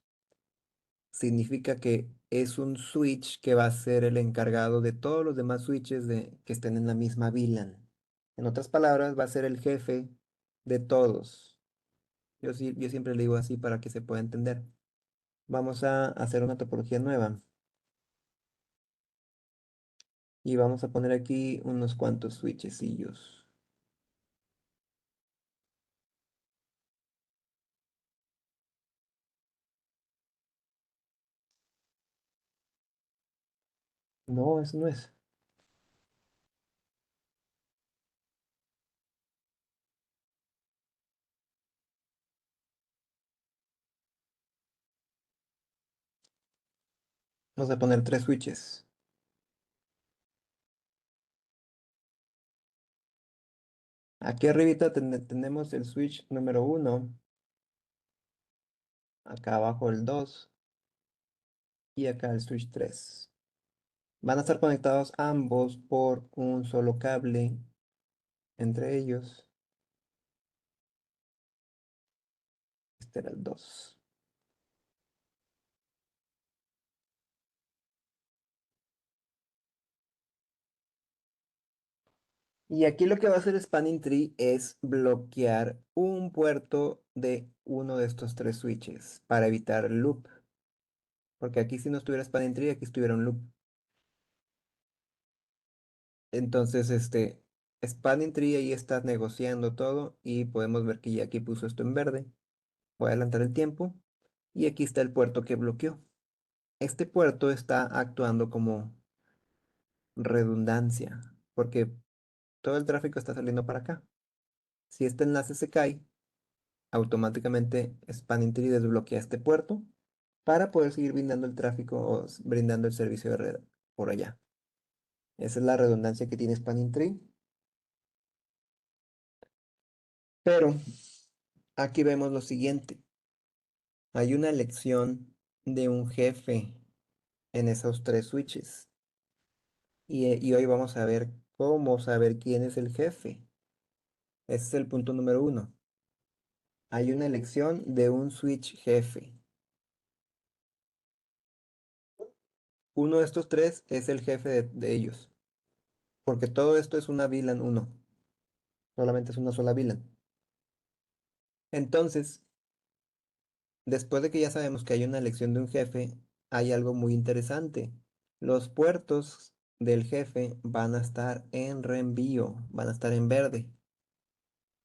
significa que es un switch que va a ser el encargado de todos los demás switches que estén en la misma VLAN. En otras palabras, va a ser el jefe de todos. Yo siempre le digo así para que se pueda entender. Vamos a hacer una topología nueva y vamos a poner aquí unos cuantos switchecillos. No, eso no es. Vamos a poner tres switches. Aquí arribita tenemos el switch número uno, acá abajo el 2 y acá el switch 3. Van a estar conectados ambos por un solo cable entre ellos. Este era el 2. Y aquí lo que va a hacer Spanning Tree es bloquear un puerto de uno de estos tres switches para evitar el loop. Porque aquí si no estuviera Spanning Tree, aquí estuviera un loop. Entonces, Spanning Tree ahí está negociando todo y podemos ver que ya aquí puso esto en verde. Voy a adelantar el tiempo y aquí está el puerto que bloqueó. Este puerto está actuando como redundancia porque todo el tráfico está saliendo para acá. Si este enlace se cae, automáticamente Spanning Tree desbloquea este puerto para poder seguir brindando el tráfico o brindando el servicio de red por allá. Esa es la redundancia que tiene Spanning Tree. Pero aquí vemos lo siguiente. Hay una elección de un jefe en esos tres switches. Y hoy vamos a ver cómo saber quién es el jefe. Ese es el punto número uno. Hay una elección de un switch jefe. Uno de estos tres es el jefe de ellos. Porque todo esto es una VLAN uno. Solamente es una sola VLAN. Entonces, después de que ya sabemos que hay una elección de un jefe, hay algo muy interesante. Los puertos del jefe van a estar en reenvío, van a estar en verde.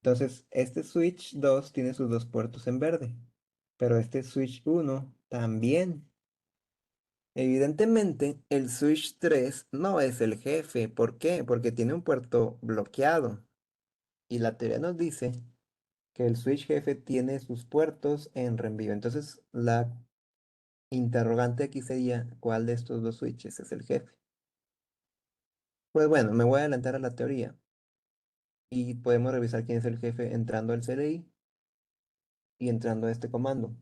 Entonces, este switch 2 tiene sus dos puertos en verde, pero este switch uno también. Evidentemente, el switch 3 no es el jefe. ¿Por qué? Porque tiene un puerto bloqueado. Y la teoría nos dice que el switch jefe tiene sus puertos en reenvío. Entonces, la interrogante aquí sería, ¿cuál de estos dos switches es el jefe? Pues bueno, me voy a adelantar a la teoría y podemos revisar quién es el jefe entrando al CLI y entrando a este comando.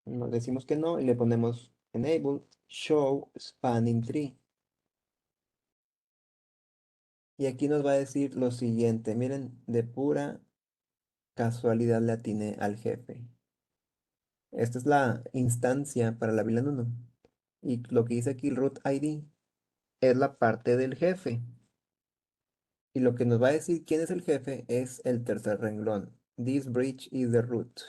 Nos decimos que no y le ponemos enable show spanning tree. Y aquí nos va a decir lo siguiente. Miren, de pura casualidad le atiné al jefe. Esta es la instancia para la VLAN 1. Y lo que dice aquí root ID es la parte del jefe. Y lo que nos va a decir quién es el jefe es el tercer renglón. This bridge is the root.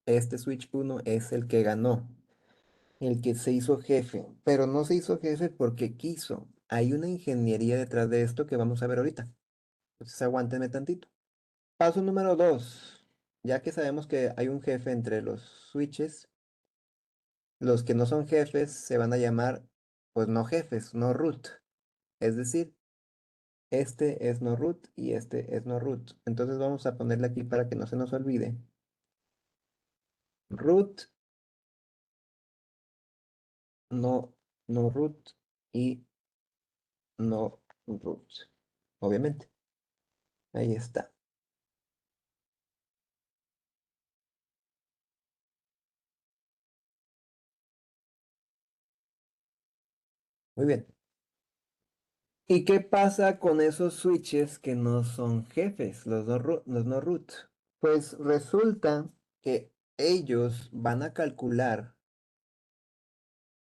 Este switch uno es el que ganó, el que se hizo jefe, pero no se hizo jefe porque quiso. Hay una ingeniería detrás de esto que vamos a ver ahorita. Entonces aguántenme tantito. Paso número 2. Ya que sabemos que hay un jefe entre los switches, los que no son jefes se van a llamar, pues no jefes, no root. Es decir, este es no root y este es no root. Entonces vamos a ponerle aquí para que no se nos olvide. Root, no, no root y no root. Obviamente. Ahí está. Muy bien. ¿Y qué pasa con esos switches que no son jefes, los no root? Pues resulta que ellos van a calcular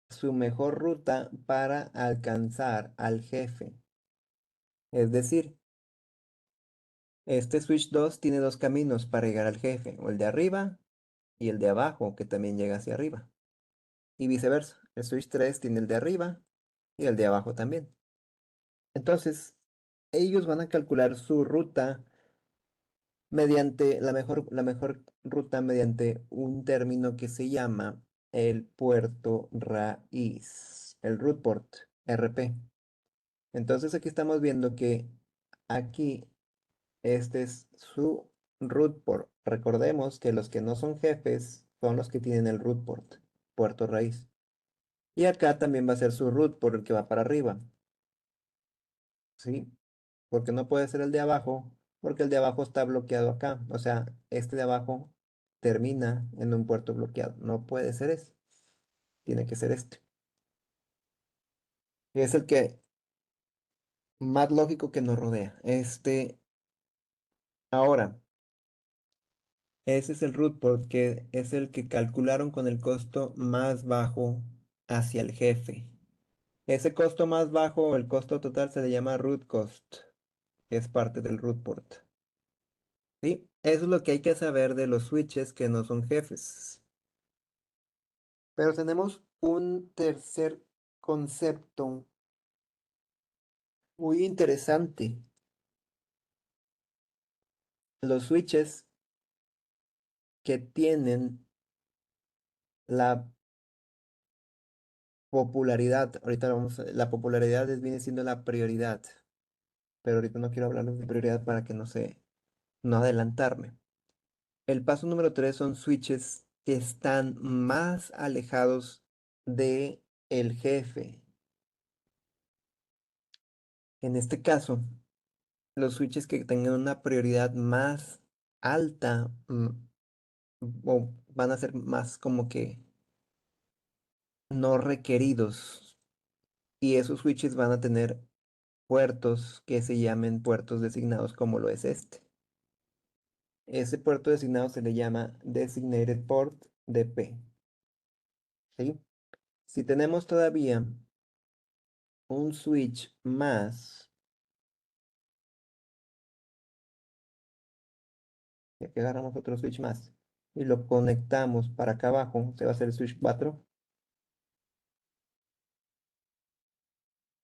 su mejor ruta para alcanzar al jefe. Es decir, este switch 2 tiene dos caminos para llegar al jefe, o el de arriba y el de abajo, que también llega hacia arriba. Y viceversa, el switch 3 tiene el de arriba y el de abajo también. Entonces, ellos van a calcular su ruta mediante la mejor ruta mediante un término que se llama el puerto raíz, el root port, RP. Entonces aquí estamos viendo que aquí este es su root port. Recordemos que los que no son jefes son los que tienen el root port, puerto raíz. Y acá también va a ser su root por el que va para arriba, ¿sí? Porque no puede ser el de abajo, porque el de abajo está bloqueado acá. O sea, este de abajo termina en un puerto bloqueado. No puede ser ese, tiene que ser este. Y es el que más lógico que nos rodea. Ahora, ese es el root porque es el que calcularon con el costo más bajo hacia el jefe. Ese costo más bajo, el costo total, se le llama root cost, que es parte del root port. ¿Sí? Eso es lo que hay que saber de los switches que no son jefes. Pero tenemos un tercer concepto muy interesante. Los switches que tienen la popularidad, ahorita la popularidad viene siendo la prioridad, pero ahorita no quiero hablarles de prioridad para que no adelantarme. El paso número 3 son switches que están más alejados de el jefe. En este caso, los switches que tengan una prioridad más alta o van a ser más como que no requeridos. Y esos switches van a tener puertos que se llamen puertos designados como lo es este. Ese puerto designado se le llama Designated Port DP. ¿Sí? Si tenemos todavía un switch más, y aquí agarramos otro switch más y lo conectamos para acá abajo, se va a hacer el switch 4.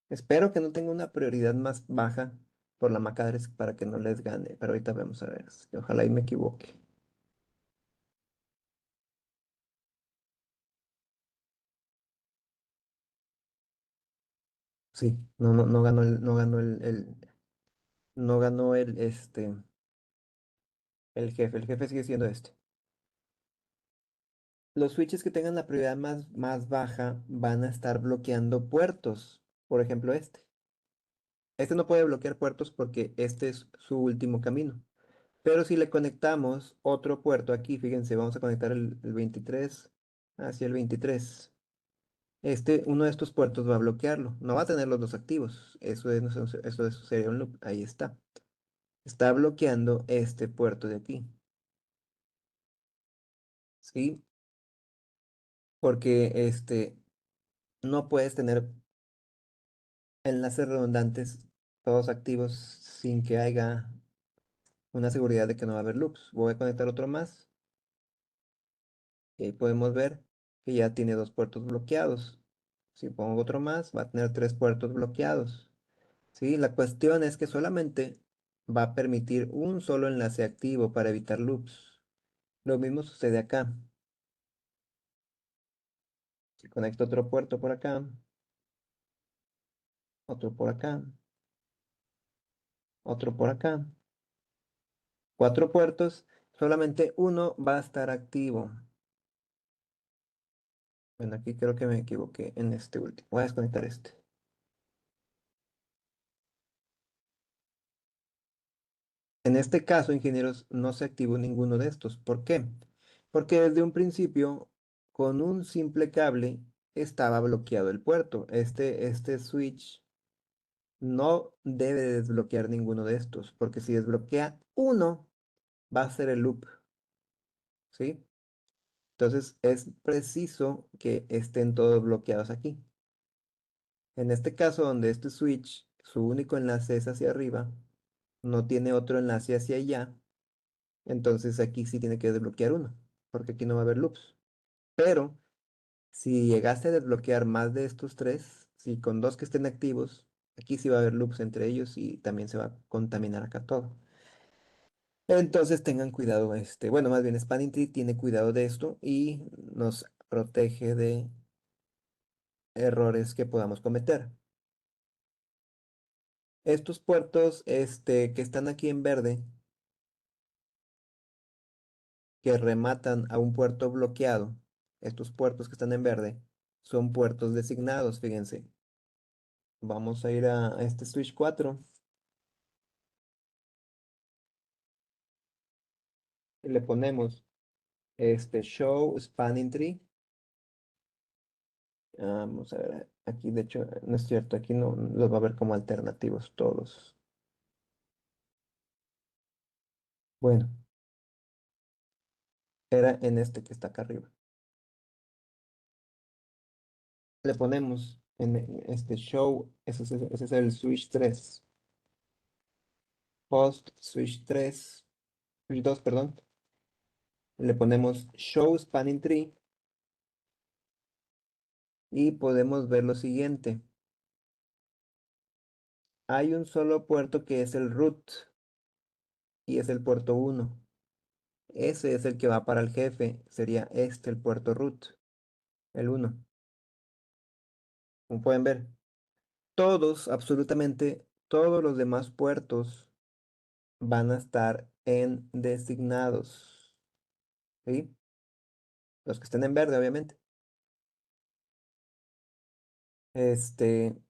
Espero que no tenga una prioridad más baja por la MAC address para que no les gane, pero ahorita vamos a ver. Ojalá y me equivoque. Sí, no ganó no ganó el jefe. El jefe sigue siendo este. Los switches que tengan la prioridad más baja van a estar bloqueando puertos. Por ejemplo, este. Este no puede bloquear puertos porque este es su último camino. Pero si le conectamos otro puerto aquí, fíjense, vamos a conectar el 23 hacia el 23. Uno de estos puertos va a bloquearlo. No va a tener los dos activos. Eso sería un loop. Ahí está. Está bloqueando este puerto de aquí. ¿Sí? Porque no puedes tener enlaces redundantes todos activos sin que haya una seguridad de que no va a haber loops. Voy a conectar otro más y ahí podemos ver que ya tiene dos puertos bloqueados. Si pongo otro más, va a tener tres puertos bloqueados. Sí, la cuestión es que solamente va a permitir un solo enlace activo para evitar loops. Lo mismo sucede acá. Si conecto otro puerto por acá, otro por acá, otro por acá, cuatro puertos, solamente uno va a estar activo. Bueno, aquí creo que me equivoqué en este último. Voy a desconectar este. En este caso, ingenieros, no se activó ninguno de estos. ¿Por qué? Porque desde un principio, con un simple cable, estaba bloqueado el puerto. Este switch no debe de desbloquear ninguno de estos, porque si desbloquea uno, va a ser el loop, ¿sí? Entonces es preciso que estén todos bloqueados aquí. En este caso, donde este switch, su único enlace es hacia arriba, no tiene otro enlace hacia allá, entonces aquí sí tiene que desbloquear uno, porque aquí no va a haber loops. Pero si llegaste a desbloquear más de estos tres, si con dos que estén activos, aquí sí va a haber loops entre ellos y también se va a contaminar acá todo. Entonces tengan cuidado, bueno, más bien Spanning Tree tiene cuidado de esto y nos protege de errores que podamos cometer. Estos puertos, que están aquí en verde, que rematan a un puerto bloqueado, estos puertos que están en verde, son puertos designados, fíjense. Vamos a ir a este switch 4 y le ponemos show spanning tree. Vamos a ver, aquí de hecho no es cierto, aquí no los va a ver como alternativos todos. Bueno, era en este que está acá arriba. Le ponemos en este show, ese es el switch 3. Post switch 3, switch 2, perdón. Le ponemos show spanning tree y podemos ver lo siguiente. Hay un solo puerto que es el root y es el puerto 1. Ese es el que va para el jefe. Sería este el puerto root, el 1. Como pueden ver, todos, absolutamente todos los demás puertos van a estar en designados. ¿Sí? Los que estén en verde, obviamente. Este,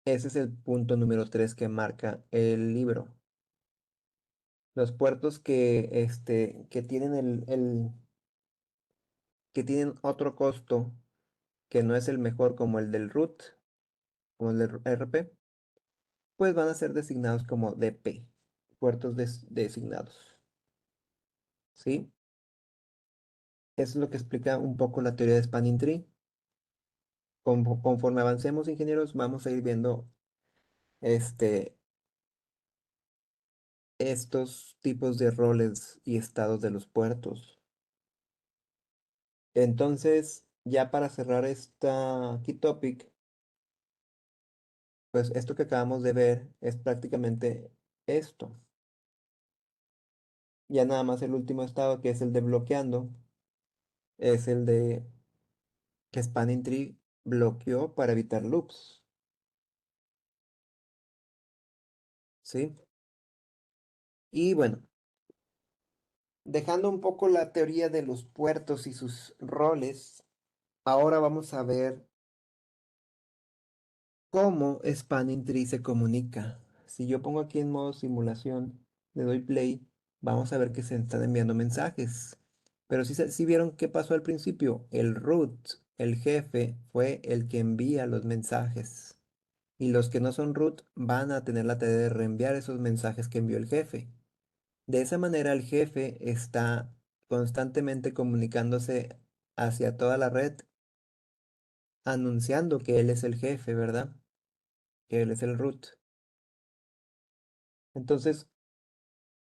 ese es el punto número 3 que marca el libro. Los puertos que tienen que tienen otro costo que no es el mejor como el del root, como el del RP, pues van a ser designados como DP, puertos designados. ¿Sí? Eso es lo que explica un poco la teoría de Spanning Tree. Conforme avancemos, ingenieros, vamos a ir viendo este, estos tipos de roles y estados de los puertos. Entonces, ya para cerrar esta key topic, pues esto que acabamos de ver es prácticamente esto. Ya nada más el último estado, que es el de bloqueando, es el de que Spanning Tree bloqueó para evitar loops. ¿Sí? Y bueno, dejando un poco la teoría de los puertos y sus roles, ahora vamos a ver cómo Spanning Tree se comunica. Si yo pongo aquí en modo simulación, le doy play, vamos a ver que se están enviando mensajes. Pero si vieron qué pasó al principio, el root, el jefe, fue el que envía los mensajes. Y los que no son root van a tener la tarea de reenviar esos mensajes que envió el jefe. De esa manera el jefe está constantemente comunicándose hacia toda la red, anunciando que él es el jefe, ¿verdad? Que él es el root. Entonces,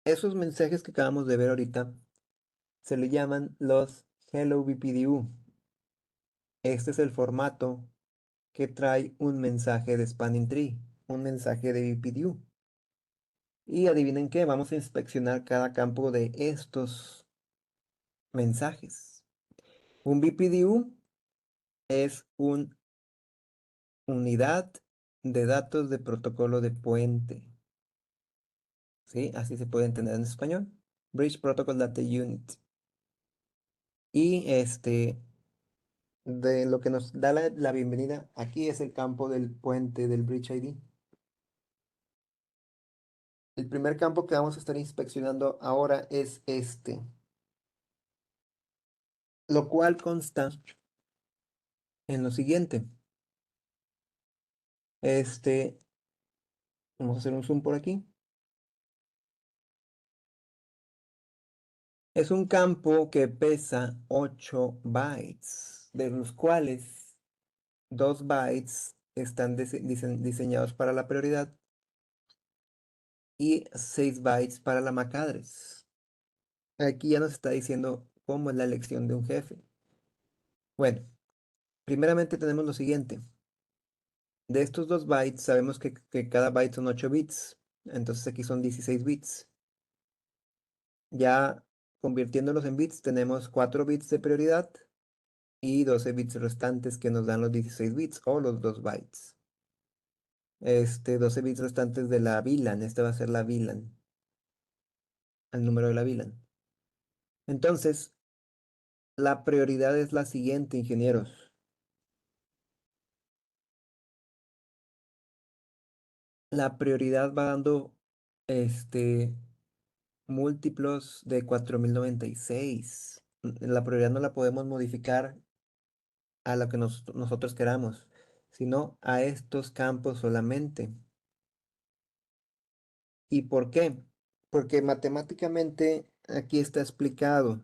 esos mensajes que acabamos de ver ahorita se le llaman los Hello BPDU. Este es el formato que trae un mensaje de Spanning Tree, un mensaje de BPDU. Y adivinen qué, vamos a inspeccionar cada campo de estos mensajes. Un BPDU es una unidad de datos de protocolo de puente. ¿Sí? Así se puede entender en español. Bridge Protocol Data Unit. Y de lo que nos da la bienvenida aquí es el campo del puente del Bridge ID. El primer campo que vamos a estar inspeccionando ahora es este, lo cual consta en lo siguiente. Este, vamos a hacer un zoom por aquí. Es un campo que pesa 8 bytes, de los cuales 2 bytes están diseñados para la prioridad y 6 bytes para la MAC address. Aquí ya nos está diciendo cómo es la elección de un jefe. Bueno, primeramente tenemos lo siguiente. De estos 2 bytes sabemos que cada byte son 8 bits. Entonces aquí son 16 bits. Ya convirtiéndolos en bits tenemos 4 bits de prioridad y 12 bits restantes que nos dan los 16 bits o los 2 bytes. 12 bits restantes de la VLAN. Esta va a ser la VLAN, el número de la VLAN. Entonces, la prioridad es la siguiente, ingenieros. La prioridad va dando múltiplos de 4096. La prioridad no la podemos modificar a lo que nosotros queramos, sino a estos campos solamente. ¿Y por qué? Porque matemáticamente aquí está explicado.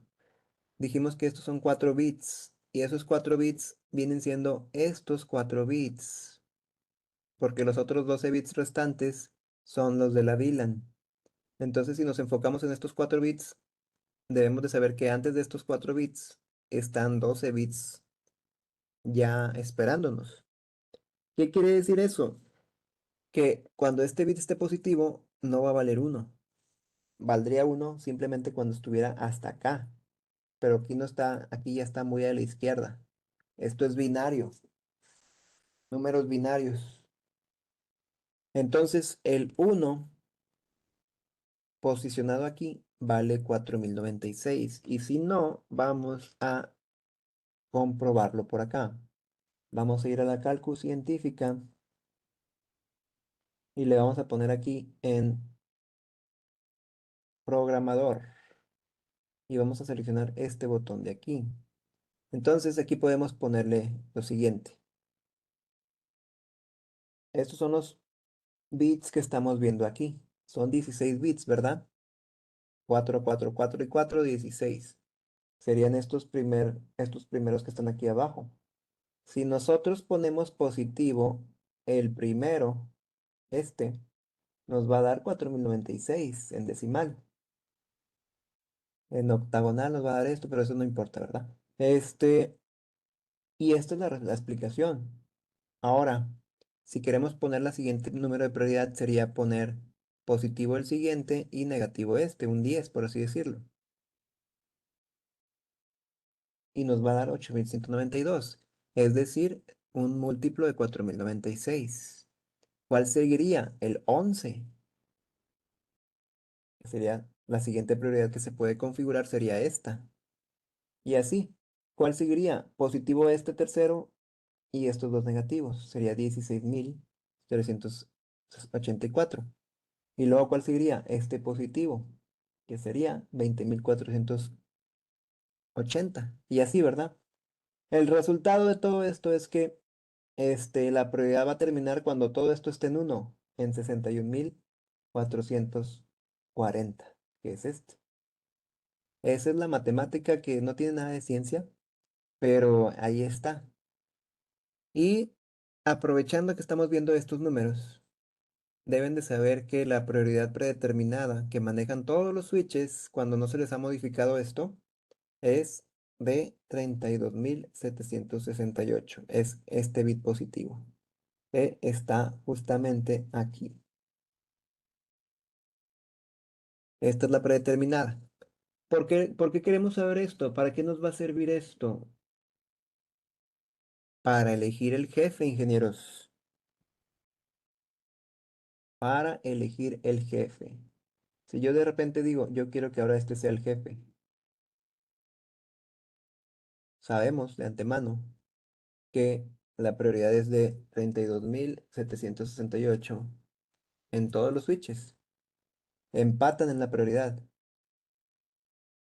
Dijimos que estos son 4 bits. Y esos 4 bits vienen siendo estos 4 bits, porque los otros 12 bits restantes son los de la VLAN. Entonces, si nos enfocamos en estos 4 bits, debemos de saber que antes de estos 4 bits están 12 bits ya esperándonos. ¿Qué quiere decir eso? Que cuando este bit esté positivo, no va a valer 1. Valdría 1 simplemente cuando estuviera hasta acá. Pero aquí no está, aquí ya está muy a la izquierda. Esto es binario, números binarios. Entonces, el 1 posicionado aquí vale 4096. Y si no, vamos a comprobarlo por acá. Vamos a ir a la calcu científica y le vamos a poner aquí en programador. Y vamos a seleccionar este botón de aquí. Entonces aquí podemos ponerle lo siguiente. Estos son los bits que estamos viendo aquí. Son 16 bits, ¿verdad? 4 4 4 y 4 16. Serían estos primeros que están aquí abajo. Si nosotros ponemos positivo el primero, este, nos va a dar 4096 en decimal. En octagonal nos va a dar esto, pero eso no importa, ¿verdad? Y esta es la explicación. Ahora, si queremos poner la siguiente número de prioridad, sería poner positivo el siguiente y negativo este, un 10 por así decirlo. Y nos va a dar 8192, es decir, un múltiplo de 4096. ¿Cuál seguiría? El 11, que sería la siguiente prioridad que se puede configurar, sería esta. Y así, ¿cuál seguiría? Positivo este tercero y estos dos negativos, sería 16384. Y luego, ¿cuál seguiría? Este positivo, que sería 20480. Y así, ¿verdad? El resultado de todo esto es que la prioridad va a terminar cuando todo esto esté en 1, en 61440, que es este. Esa es la matemática que no tiene nada de ciencia, pero ahí está. Y aprovechando que estamos viendo estos números, deben de saber que la prioridad predeterminada que manejan todos los switches cuando no se les ha modificado esto es de 32.768. Es este bit positivo que está justamente aquí. Esta es la predeterminada. ¿Por qué queremos saber esto? ¿Para qué nos va a servir esto? Para elegir el jefe, ingenieros. Para elegir el jefe. Si yo de repente digo, yo quiero que ahora este sea el jefe, sabemos de antemano que la prioridad es de 32.768 en todos los switches. Empatan en la prioridad.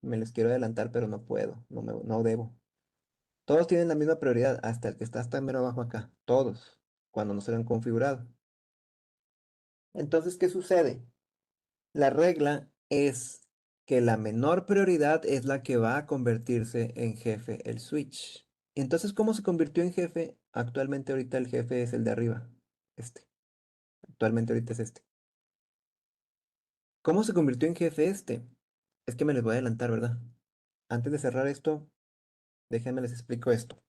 Me les quiero adelantar, pero no puedo, no debo. Todos tienen la misma prioridad, hasta el que está hasta mero abajo acá. Todos, cuando no se lo han configurado. Entonces, ¿qué sucede? La regla es que la menor prioridad es la que va a convertirse en jefe el switch. Entonces, ¿cómo se convirtió en jefe? Actualmente ahorita el jefe es el de arriba. Este. Actualmente ahorita es este. ¿Cómo se convirtió en jefe este? Es que me les voy a adelantar, ¿verdad? Antes de cerrar esto, déjenme les explico esto.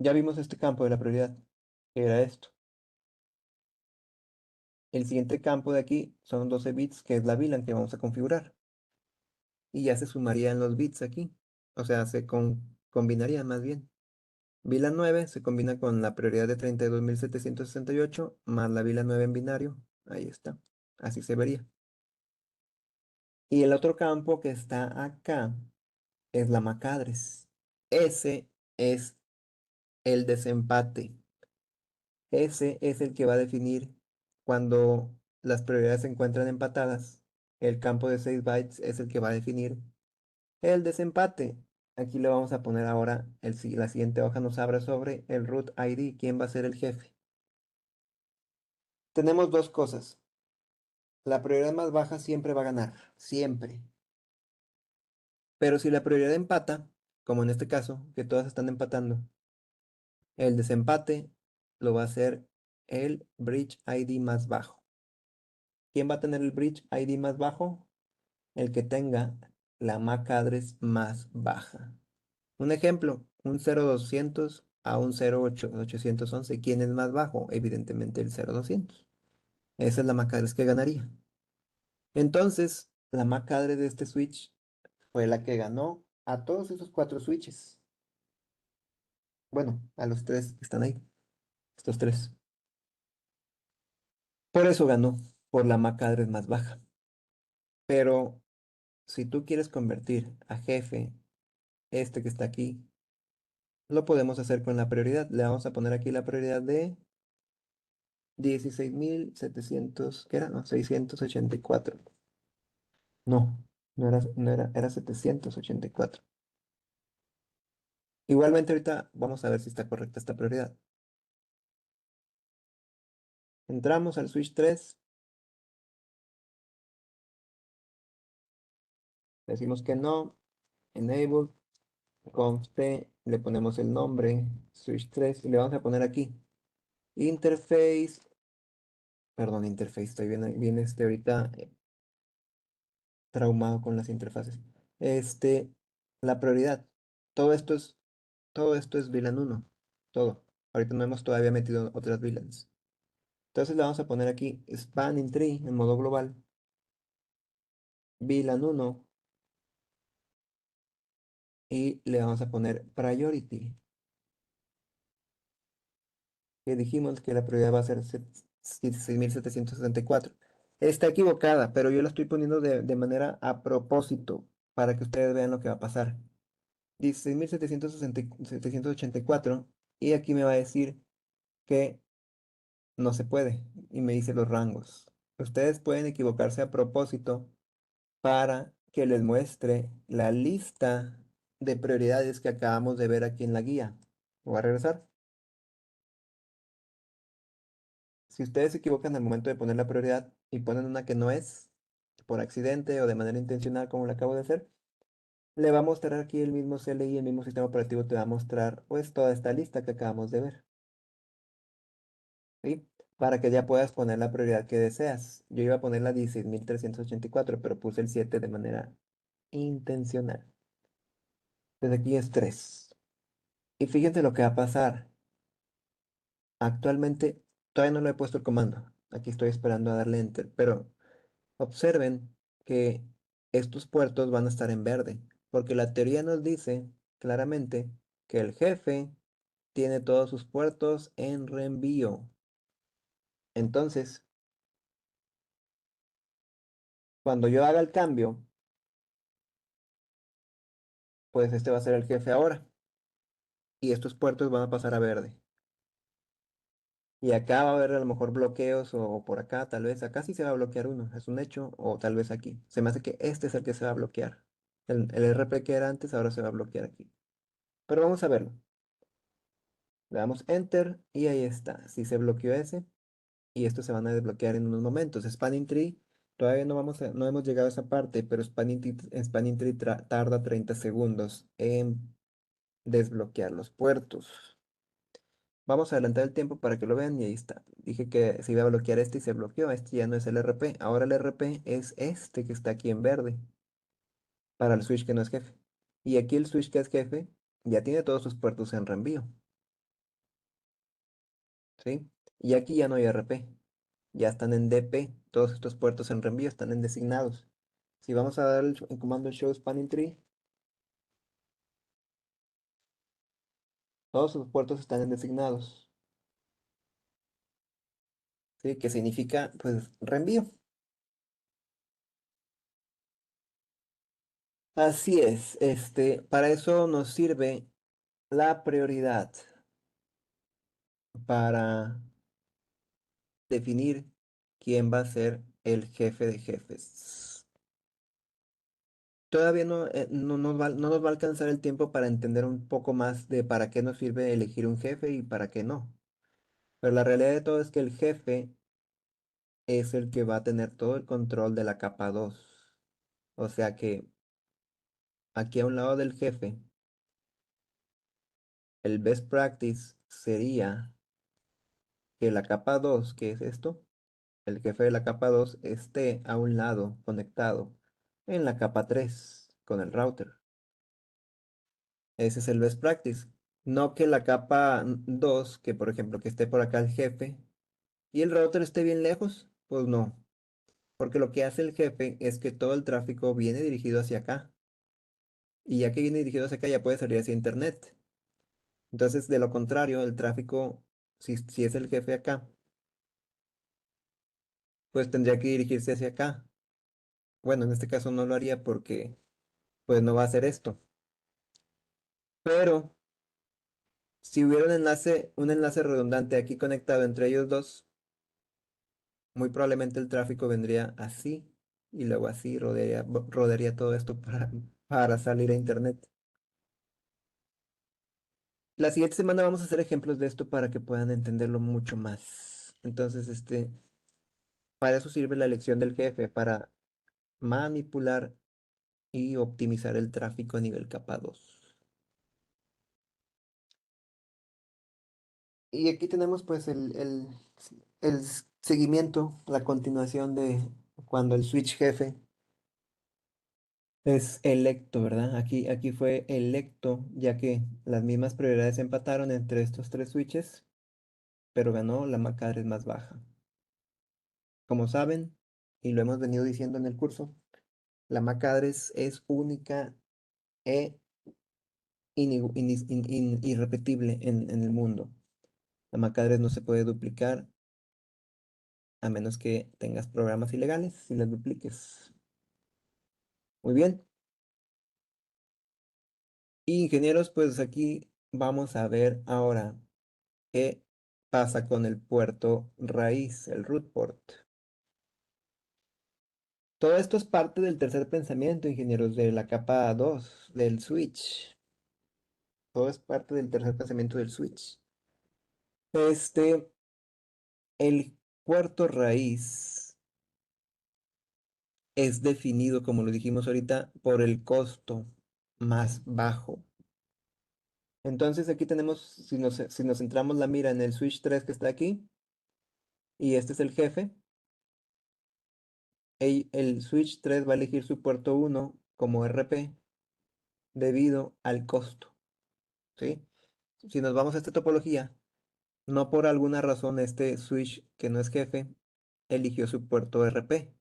Ya vimos este campo de la prioridad, que era esto. El siguiente campo de aquí son 12 bits, que es la VLAN que vamos a configurar. Y ya se sumarían los bits aquí. O sea, combinarían más bien. VLAN 9 se combina con la prioridad de 32.768 más la VLAN 9 en binario. Ahí está. Así se vería. Y el otro campo que está acá es la MAC address. Ese es el desempate. Ese es el que va a definir cuando las prioridades se encuentran empatadas. El campo de 6 bytes es el que va a definir el desempate. Aquí le vamos a poner ahora, la siguiente hoja nos habla sobre el root ID, quién va a ser el jefe. Tenemos dos cosas. La prioridad más baja siempre va a ganar, siempre. Pero si la prioridad empata, como en este caso, que todas están empatando, el desempate lo va a hacer el bridge ID más bajo. ¿Quién va a tener el bridge ID más bajo? El que tenga la MAC address más baja. Un ejemplo, un 0200 a un 0811. ¿Quién es más bajo? Evidentemente el 0200. Esa es la MAC address que ganaría. Entonces, la MAC address de este switch fue la que ganó a todos esos cuatro switches. Bueno, a los tres que están ahí, estos tres. Por eso ganó, por la MAC address más baja. Pero si tú quieres convertir a jefe este que está aquí, lo podemos hacer con la prioridad. Le vamos a poner aquí la prioridad de 16.700, ¿qué era? No, 684. No, era 784. Igualmente ahorita vamos a ver si está correcta esta prioridad. Entramos al switch 3, decimos que no, enable, const, le ponemos el nombre, switch 3 y le vamos a poner aquí, interface, perdón, interface, estoy bien ahorita traumado con las interfaces. Este, la prioridad. Todo esto es, todo esto es VLAN 1. Todo. Ahorita no hemos todavía metido otras VLANs. Entonces le vamos a poner aquí spanning tree en modo global. VLAN 1 y le vamos a poner priority. Que dijimos que la prioridad va a ser 6764. Está equivocada, pero yo la estoy poniendo de manera a propósito para que ustedes vean lo que va a pasar. 16.784 y aquí me va a decir que no se puede y me dice los rangos. Ustedes pueden equivocarse a propósito para que les muestre la lista de prioridades que acabamos de ver aquí en la guía. Voy a regresar. Si ustedes se equivocan al momento de poner la prioridad y ponen una que no es, por accidente o de manera intencional como lo acabo de hacer, le va a mostrar aquí el mismo CLI, el mismo sistema operativo te va a mostrar pues toda esta lista que acabamos de ver. ¿Sí? Para que ya puedas poner la prioridad que deseas. Yo iba a poner la 16.384, pero puse el 7 de manera intencional. Desde aquí es 3. Y fíjense lo que va a pasar. Actualmente todavía no le he puesto el comando. Aquí estoy esperando a darle enter, pero observen que estos puertos van a estar en verde, porque la teoría nos dice claramente que el jefe tiene todos sus puertos en reenvío. Entonces, cuando yo haga el cambio, pues este va a ser el jefe ahora. Y estos puertos van a pasar a verde. Y acá va a haber a lo mejor bloqueos o por acá, tal vez. Acá sí se va a bloquear uno, es un hecho, o tal vez aquí. Se me hace que este es el que se va a bloquear. El RP que era antes ahora se va a bloquear aquí. Pero vamos a verlo. Le damos Enter y ahí está. Si se bloqueó ese y estos se van a desbloquear en unos momentos. Spanning Tree, todavía no hemos llegado a esa parte, pero Spanning Tree tarda 30 segundos en desbloquear los puertos. Vamos a adelantar el tiempo para que lo vean y ahí está. Dije que se iba a bloquear este y se bloqueó. Este ya no es el RP. Ahora el RP es este que está aquí en verde para el switch que no es jefe. Y aquí el switch que es jefe ya tiene todos sus puertos en reenvío. ¿Sí? Y aquí ya no hay RP. Ya están en DP. Todos estos puertos en reenvío están en designados. Si vamos a dar el comando show spanning tree, todos sus puertos están en designados. ¿Sí? Que significa pues reenvío. Así es, para eso nos sirve la prioridad para definir quién va a ser el jefe de jefes. Todavía no nos va a alcanzar el tiempo para entender un poco más de para qué nos sirve elegir un jefe y para qué no. Pero la realidad de todo es que el jefe es el que va a tener todo el control de la capa 2. O sea que aquí a un lado del jefe, el best practice sería que la capa 2, que es esto, el jefe de la capa 2 esté a un lado conectado en la capa 3 con el router. Ese es el best practice. No que la capa 2, que por ejemplo que esté por acá el jefe y el router esté bien lejos, pues no. Porque lo que hace el jefe es que todo el tráfico viene dirigido hacia acá. Y ya que viene dirigido hacia acá, ya puede salir hacia internet. Entonces, de lo contrario, el tráfico, si es el jefe acá, pues tendría que dirigirse hacia acá. Bueno, en este caso no lo haría porque pues no va a hacer esto. Pero si hubiera un enlace redundante aquí conectado entre ellos dos, muy probablemente el tráfico vendría así y luego así rodearía todo esto para salir a internet. La siguiente semana vamos a hacer ejemplos de esto para que puedan entenderlo mucho más. Entonces, para eso sirve la elección del jefe, para manipular y optimizar el tráfico a nivel capa 2. Y aquí tenemos pues el seguimiento, la continuación de cuando el switch jefe es electo, ¿verdad? Aquí fue electo, ya que las mismas prioridades empataron entre estos tres switches, pero ganó la MAC address más baja. Como saben, y lo hemos venido diciendo en el curso, la MAC address es única e irrepetible en el mundo. La MAC address no se puede duplicar a menos que tengas programas ilegales y las dupliques. Muy bien. Y ingenieros, pues aquí vamos a ver ahora qué pasa con el puerto raíz, el root port. Todo esto es parte del tercer pensamiento, ingenieros, de la capa 2 del switch. Todo es parte del tercer pensamiento del switch. Este, el puerto raíz es definido, como lo dijimos ahorita, por el costo más bajo. Entonces aquí tenemos, si nos centramos la mira en el switch 3 que está aquí, y este es el jefe, el switch 3 va a elegir su puerto 1 como RP debido al costo, ¿sí? Si nos vamos a esta topología, no por alguna razón este switch que no es jefe eligió su puerto RP,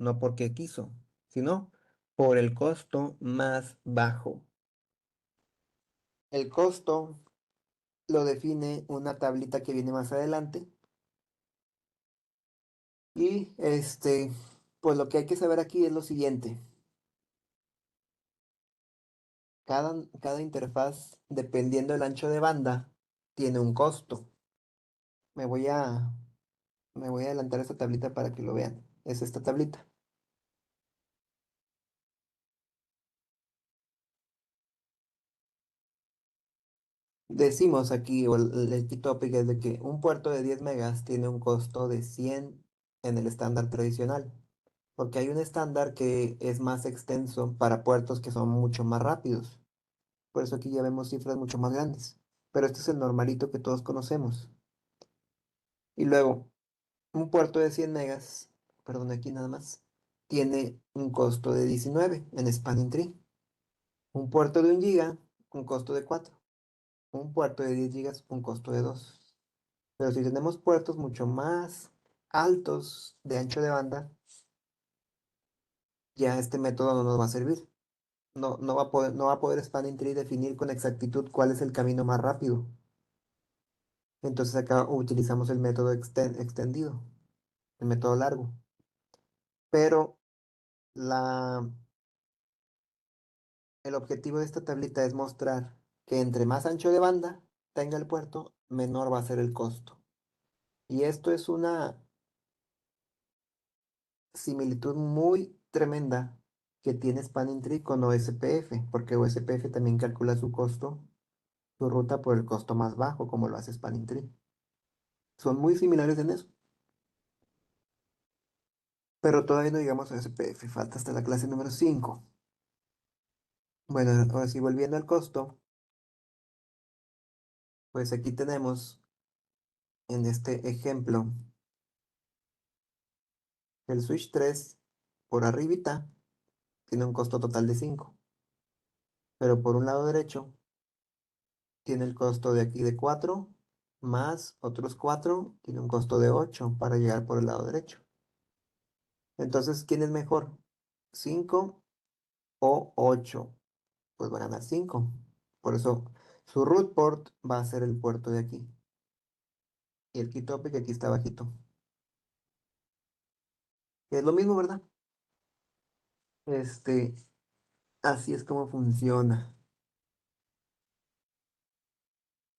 no porque quiso, sino por el costo más bajo. El costo lo define una tablita que viene más adelante y pues lo que hay que saber aquí es lo siguiente. Cada interfaz, dependiendo del ancho de banda, tiene un costo. Me voy a, me voy a adelantar esta tablita para que lo vean. Es esta tablita. Decimos aquí, o el key topic es de que un puerto de 10 megas tiene un costo de 100 en el estándar tradicional, porque hay un estándar que es más extenso para puertos que son mucho más rápidos. Por eso aquí ya vemos cifras mucho más grandes. Pero este es el normalito que todos conocemos. Y luego, un puerto de 100 megas, perdón, aquí nada más, tiene un costo de 19 en Spanning Tree. Un puerto de 1 giga, un costo de 4. Un puerto de 10 gigas, un costo de 2. Pero si tenemos puertos mucho más altos de ancho de banda, ya este método no nos va a servir. No va a poder Spanning Tree definir con exactitud cuál es el camino más rápido. Entonces acá utilizamos el método extendido, el método largo. Pero la, el objetivo de esta tablita es mostrar que entre más ancho de banda tenga el puerto, menor va a ser el costo. Y esto es una similitud muy tremenda que tiene Spanning Tree con OSPF, porque OSPF también calcula su costo, su ruta por el costo más bajo, como lo hace Spanning Tree. Son muy similares en eso. Pero todavía no llegamos a SPF, falta hasta la clase número 5. Bueno, ahora sí, volviendo al costo, pues aquí tenemos en este ejemplo el Switch 3 por arribita tiene un costo total de 5, pero por un lado derecho tiene el costo de aquí de 4 más otros 4 tiene un costo de 8 para llegar por el lado derecho. Entonces, ¿quién es mejor? ¿5 o 8? Pues va a ganar 5. Por eso su root port va a ser el puerto de aquí. Y el key topic aquí está bajito. Que es lo mismo, ¿verdad? Este, así es como funciona.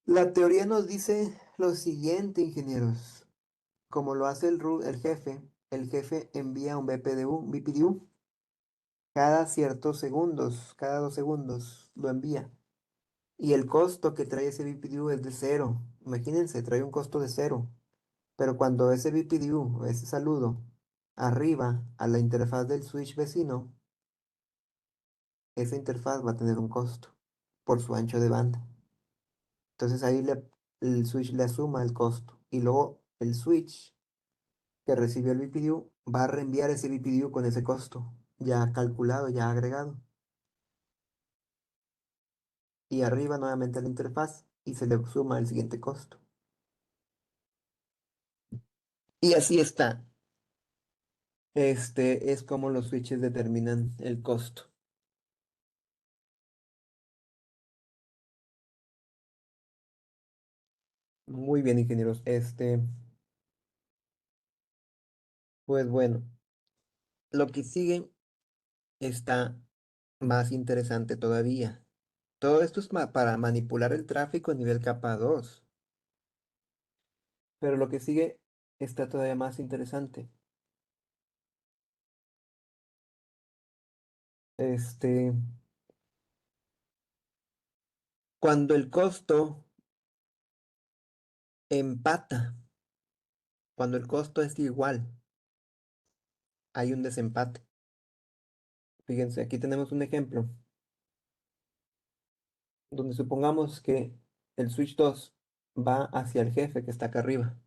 La teoría nos dice lo siguiente, ingenieros. Como lo hace el jefe envía un BPDU cada ciertos segundos, cada 2 segundos lo envía. Y el costo que trae ese BPDU es de cero. Imagínense, trae un costo de cero. Pero cuando ese BPDU, ese saludo, arriba a la interfaz del switch vecino, esa interfaz va a tener un costo por su ancho de banda. Entonces ahí el switch le asuma el costo. Y luego el switch que recibió el BPDU va a reenviar ese BPDU con ese costo ya calculado, ya agregado. Y arriba nuevamente a la interfaz y se le suma el siguiente costo. Y así está. Este es como los switches determinan el costo. Muy bien, ingenieros. Pues bueno, lo que sigue está más interesante todavía. Todo esto es para manipular el tráfico a nivel capa 2. Pero lo que sigue está todavía más interesante. Este, cuando el costo empata, cuando el costo es igual, hay un desempate. Fíjense, aquí tenemos un ejemplo donde supongamos que el switch 2 va hacia el jefe que está acá arriba.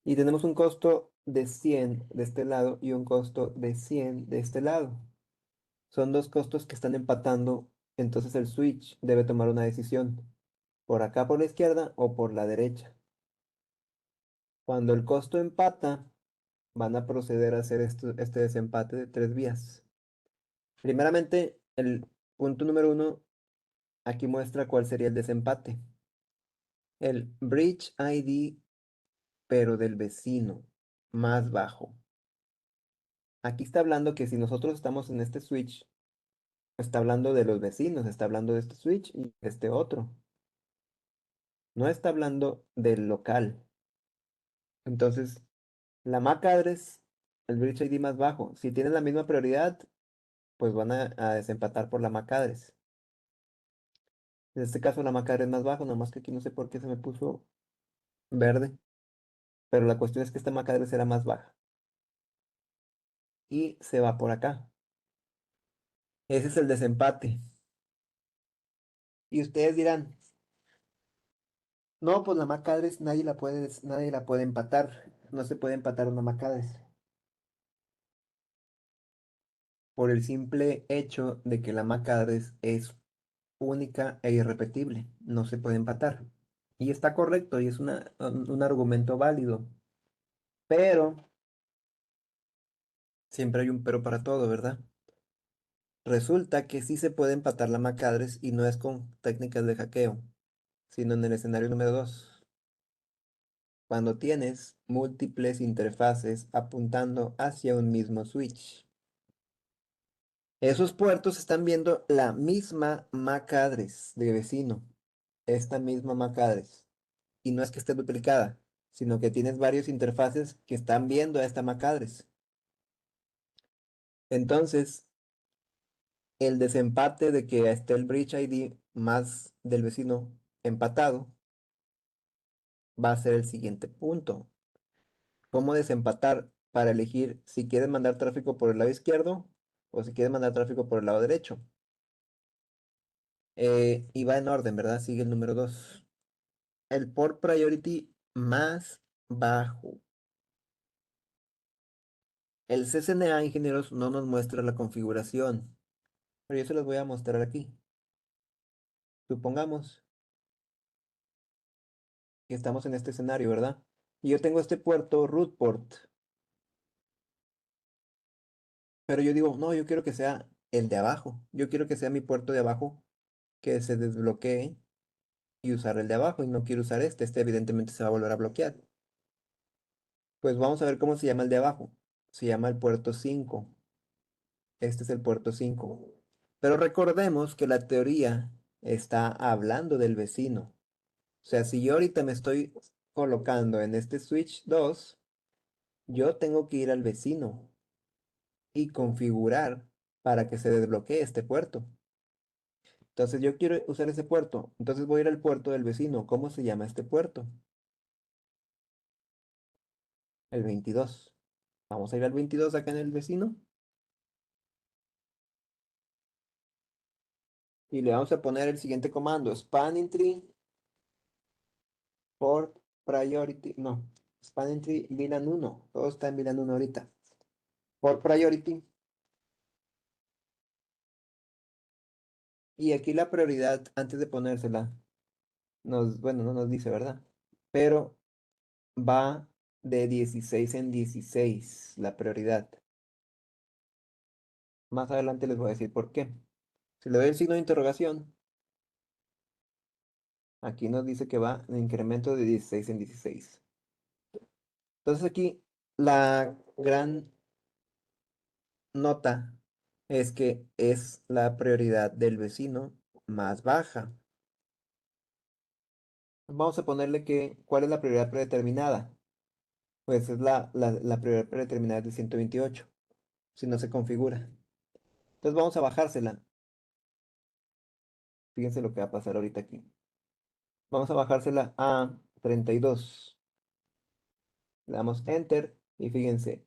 Y tenemos un costo de 100 de este lado y un costo de 100 de este lado. Son dos costos que están empatando, entonces el switch debe tomar una decisión, por acá por la izquierda o por la derecha. Cuando el costo empata, van a proceder a hacer este desempate de 3 vías. Primeramente, el punto número 1 aquí muestra cuál sería el desempate. El bridge ID, pero del vecino, más bajo. Aquí está hablando que si nosotros estamos en este switch, está hablando de los vecinos, está hablando de este switch y de este otro. No está hablando del local. Entonces, la MAC address, el bridge ID más bajo. Si tienen la misma prioridad, pues van a desempatar por la MAC address. En este caso, la MAC address más bajo, nada más que aquí no sé por qué se me puso verde. Pero la cuestión es que esta MAC address era más baja. Y se va por acá. Ese es el desempate. Y ustedes dirán, no, pues la MAC address nadie la puede empatar. No se puede empatar una MAC address. Por el simple hecho de que la MAC address es única e irrepetible, no se puede empatar. Y está correcto y es un argumento válido, pero siempre hay un pero para todo, ¿verdad? Resulta que sí se puede empatar la MAC address y no es con técnicas de hackeo, sino en el escenario número 2, cuando tienes múltiples interfaces apuntando hacia un mismo switch. Esos puertos están viendo la misma MAC address de vecino, esta misma MAC address. Y no es que esté duplicada, sino que tienes varios interfaces que están viendo a esta MAC address. Entonces, el desempate de que esté el bridge ID más del vecino empatado va a ser el siguiente punto. ¿Cómo desempatar? para elegir si quieres mandar tráfico por el lado izquierdo o si quieres mandar tráfico por el lado derecho. Y va en orden, ¿verdad? Sigue el número 2. El port priority más bajo. El CCNA, ingenieros, no nos muestra la configuración, pero yo se los voy a mostrar aquí. Supongamos que estamos en este escenario, ¿verdad? Y yo tengo este puerto root port, pero yo digo, no, yo quiero que sea el de abajo. Yo quiero que sea mi puerto de abajo que se desbloquee y usar el de abajo y no quiero usar este. Este evidentemente se va a volver a bloquear. Pues vamos a ver cómo se llama el de abajo. Se llama el puerto 5. Este es el puerto 5. Pero recordemos que la teoría está hablando del vecino. O sea, si yo ahorita me estoy colocando en este switch 2, yo tengo que ir al vecino y configurar para que se desbloquee este puerto. Entonces yo quiero usar ese puerto. Entonces voy a ir al puerto del vecino. ¿Cómo se llama este puerto? El 22. Vamos a ir al 22 acá en el vecino y le vamos a poner el siguiente comando. Spanning tree port priority. No. Spanning tree VLAN 1. Todo está en VLAN 1 ahorita. Port priority. Y aquí la prioridad, antes de ponérsela, bueno, no nos dice, ¿verdad? Pero va de 16 en 16 la prioridad. Más adelante les voy a decir por qué. Si le doy el signo de interrogación, aquí nos dice que va en incremento de 16 en 16. Entonces aquí la gran nota es que es la prioridad del vecino más baja. Vamos a ponerle que, ¿cuál es la prioridad predeterminada? Pues es la prioridad predeterminada de 128, si no se configura. Entonces vamos a bajársela. Fíjense lo que va a pasar ahorita aquí. Vamos a bajársela a 32. Le damos Enter y fíjense,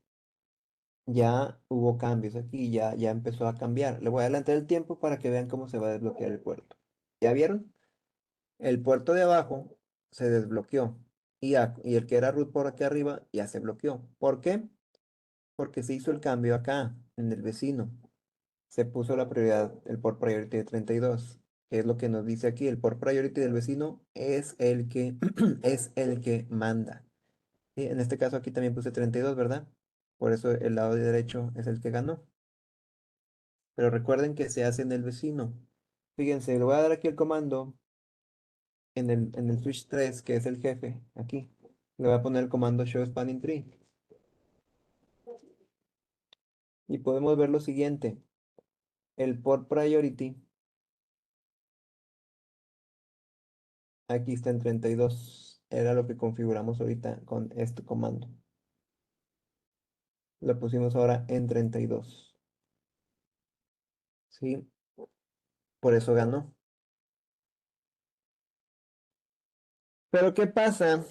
ya hubo cambios aquí, ya empezó a cambiar. Le voy a adelantar el tiempo para que vean cómo se va a desbloquear el puerto. ¿Ya vieron? El puerto de abajo se desbloqueó y el que era root por aquí arriba ya se bloqueó. ¿Por qué? Porque se hizo el cambio acá, en el vecino. Se puso la prioridad, el port priority de 32, que es lo que nos dice aquí. El port priority del vecino es el que, es el que manda. Y en este caso aquí también puse 32, ¿verdad? Por eso el lado derecho es el que ganó. Pero recuerden que se hace en el vecino. Fíjense, le voy a dar aquí el comando en el switch 3, que es el jefe, aquí. Le voy a poner el comando show spanning tree. Y podemos ver lo siguiente. El port priority, aquí está en 32. Era lo que configuramos ahorita con este comando. Lo pusimos ahora en 32. ¿Sí? Por eso ganó. Pero ¿qué pasa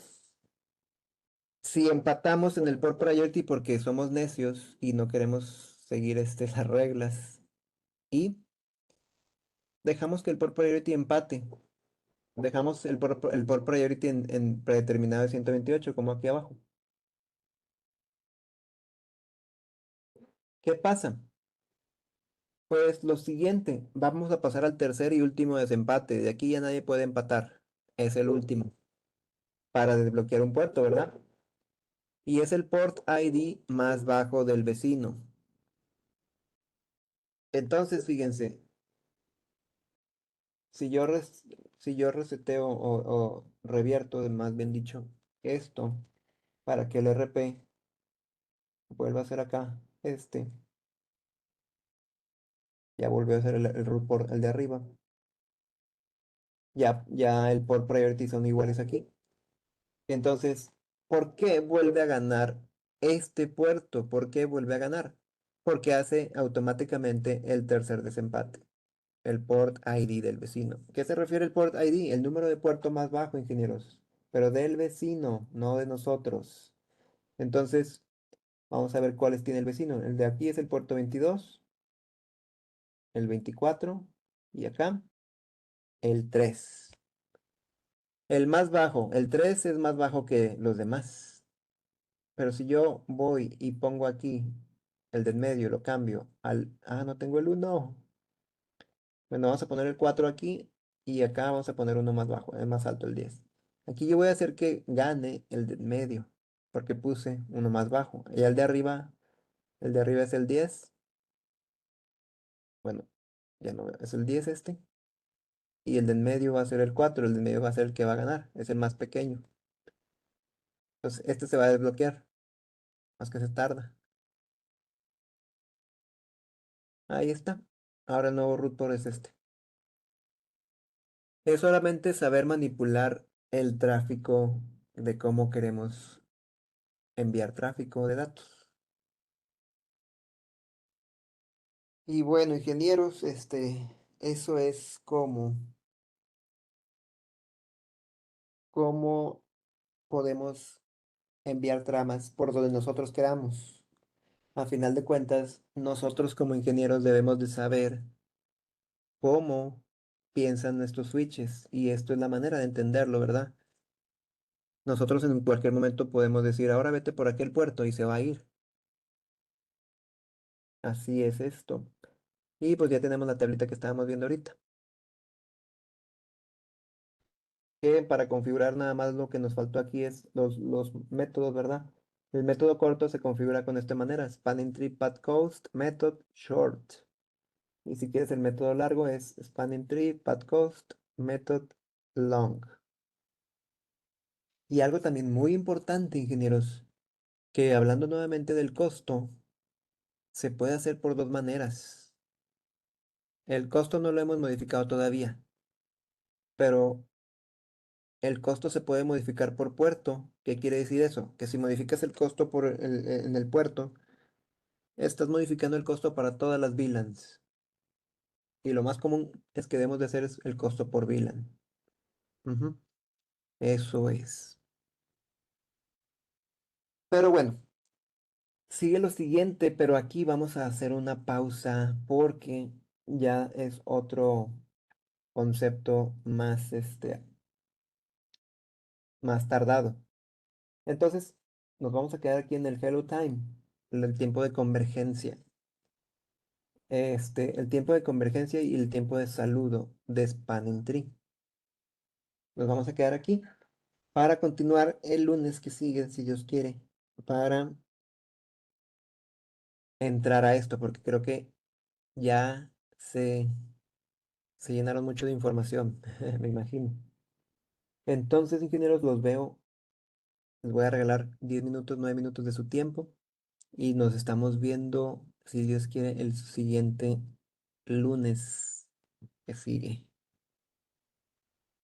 si empatamos en el port priority porque somos necios y no queremos seguir las reglas? Y dejamos que el port priority empate. Dejamos el port priority en predeterminado de 128, como aquí abajo. ¿Qué pasa? Pues lo siguiente, vamos a pasar al tercer y último desempate. De aquí ya nadie puede empatar. Es el último para desbloquear un puerto, ¿verdad? Y es el port ID más bajo del vecino. Entonces, fíjense, si yo, si yo reseteo o revierto, más bien dicho, esto para que el RP vuelva a ser acá, ya volvió a ser el root port, el de arriba. Ya el port priority son iguales aquí. Entonces, ¿por qué vuelve a ganar este puerto? ¿Por qué vuelve a ganar? Porque hace automáticamente el tercer desempate, el port ID del vecino. ¿Qué se refiere el port ID? El número de puerto más bajo, ingenieros, pero del vecino, no de nosotros. Entonces, Vamos a ver cuáles tiene el vecino. El de aquí es el puerto 22, el 24 y acá el 3. El más bajo, el 3 es más bajo que los demás. Pero si yo voy y pongo aquí el del medio, lo cambio al... Ah, no tengo el uno. Bueno, vamos a poner el 4 aquí y acá vamos a poner uno más bajo, es más alto el 10. Aquí yo voy a hacer que gane el del medio, porque puse uno más bajo. Y el de arriba es el 10. Bueno, ya no veo, es el 10 este. Y el del medio va a ser el 4, el del medio va a ser el que va a ganar, es el más pequeño. Entonces, este se va a desbloquear, más que se tarda. Ahí está. Ahora el nuevo root por es este. Es solamente saber manipular el tráfico de cómo queremos enviar tráfico de datos. Y bueno, ingenieros, eso es cómo podemos enviar tramas por donde nosotros queramos. A final de cuentas, nosotros como ingenieros debemos de saber cómo piensan nuestros switches y esto es la manera de entenderlo, ¿verdad? Nosotros en cualquier momento podemos decir, ahora vete por aquel puerto y se va a ir. Así es esto. Y pues ya tenemos la tablita que estábamos viendo ahorita. Que para configurar nada más lo que nos faltó aquí es los métodos, ¿verdad? El método corto se configura con esta manera, spanning tree path coast method short. Y si quieres el método largo es spanning tree path coast method long. Y algo también muy importante, ingenieros, que hablando nuevamente del costo, se puede hacer por dos maneras. El costo no lo hemos modificado todavía, pero el costo se puede modificar por puerto. ¿Qué quiere decir eso? Que si modificas el costo en el puerto, estás modificando el costo para todas las VLANs. Y lo más común es que debemos de hacer es el costo por VLAN. Ujú, eso es. Pero bueno, sigue lo siguiente, pero aquí vamos a hacer una pausa porque ya es otro concepto más, más tardado. Entonces, nos vamos a quedar aquí en el Hello Time, en el tiempo de convergencia. El tiempo de convergencia y el tiempo de saludo de Spanning Tree. Nos vamos a quedar aquí para continuar el lunes que sigue, si Dios quiere, para entrar a esto, porque creo que ya se llenaron mucho de información, me imagino. Entonces, ingenieros, los veo. Les voy a regalar 10 minutos, 9 minutos de su tiempo y nos estamos viendo, si Dios quiere, el siguiente lunes que sigue.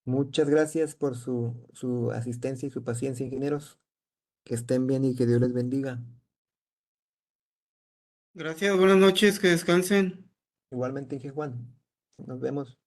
Muchas gracias por su asistencia y su paciencia, ingenieros. Que estén bien y que Dios les bendiga. Gracias, buenas noches, que descansen. Igualmente, Inge Juan. Nos vemos.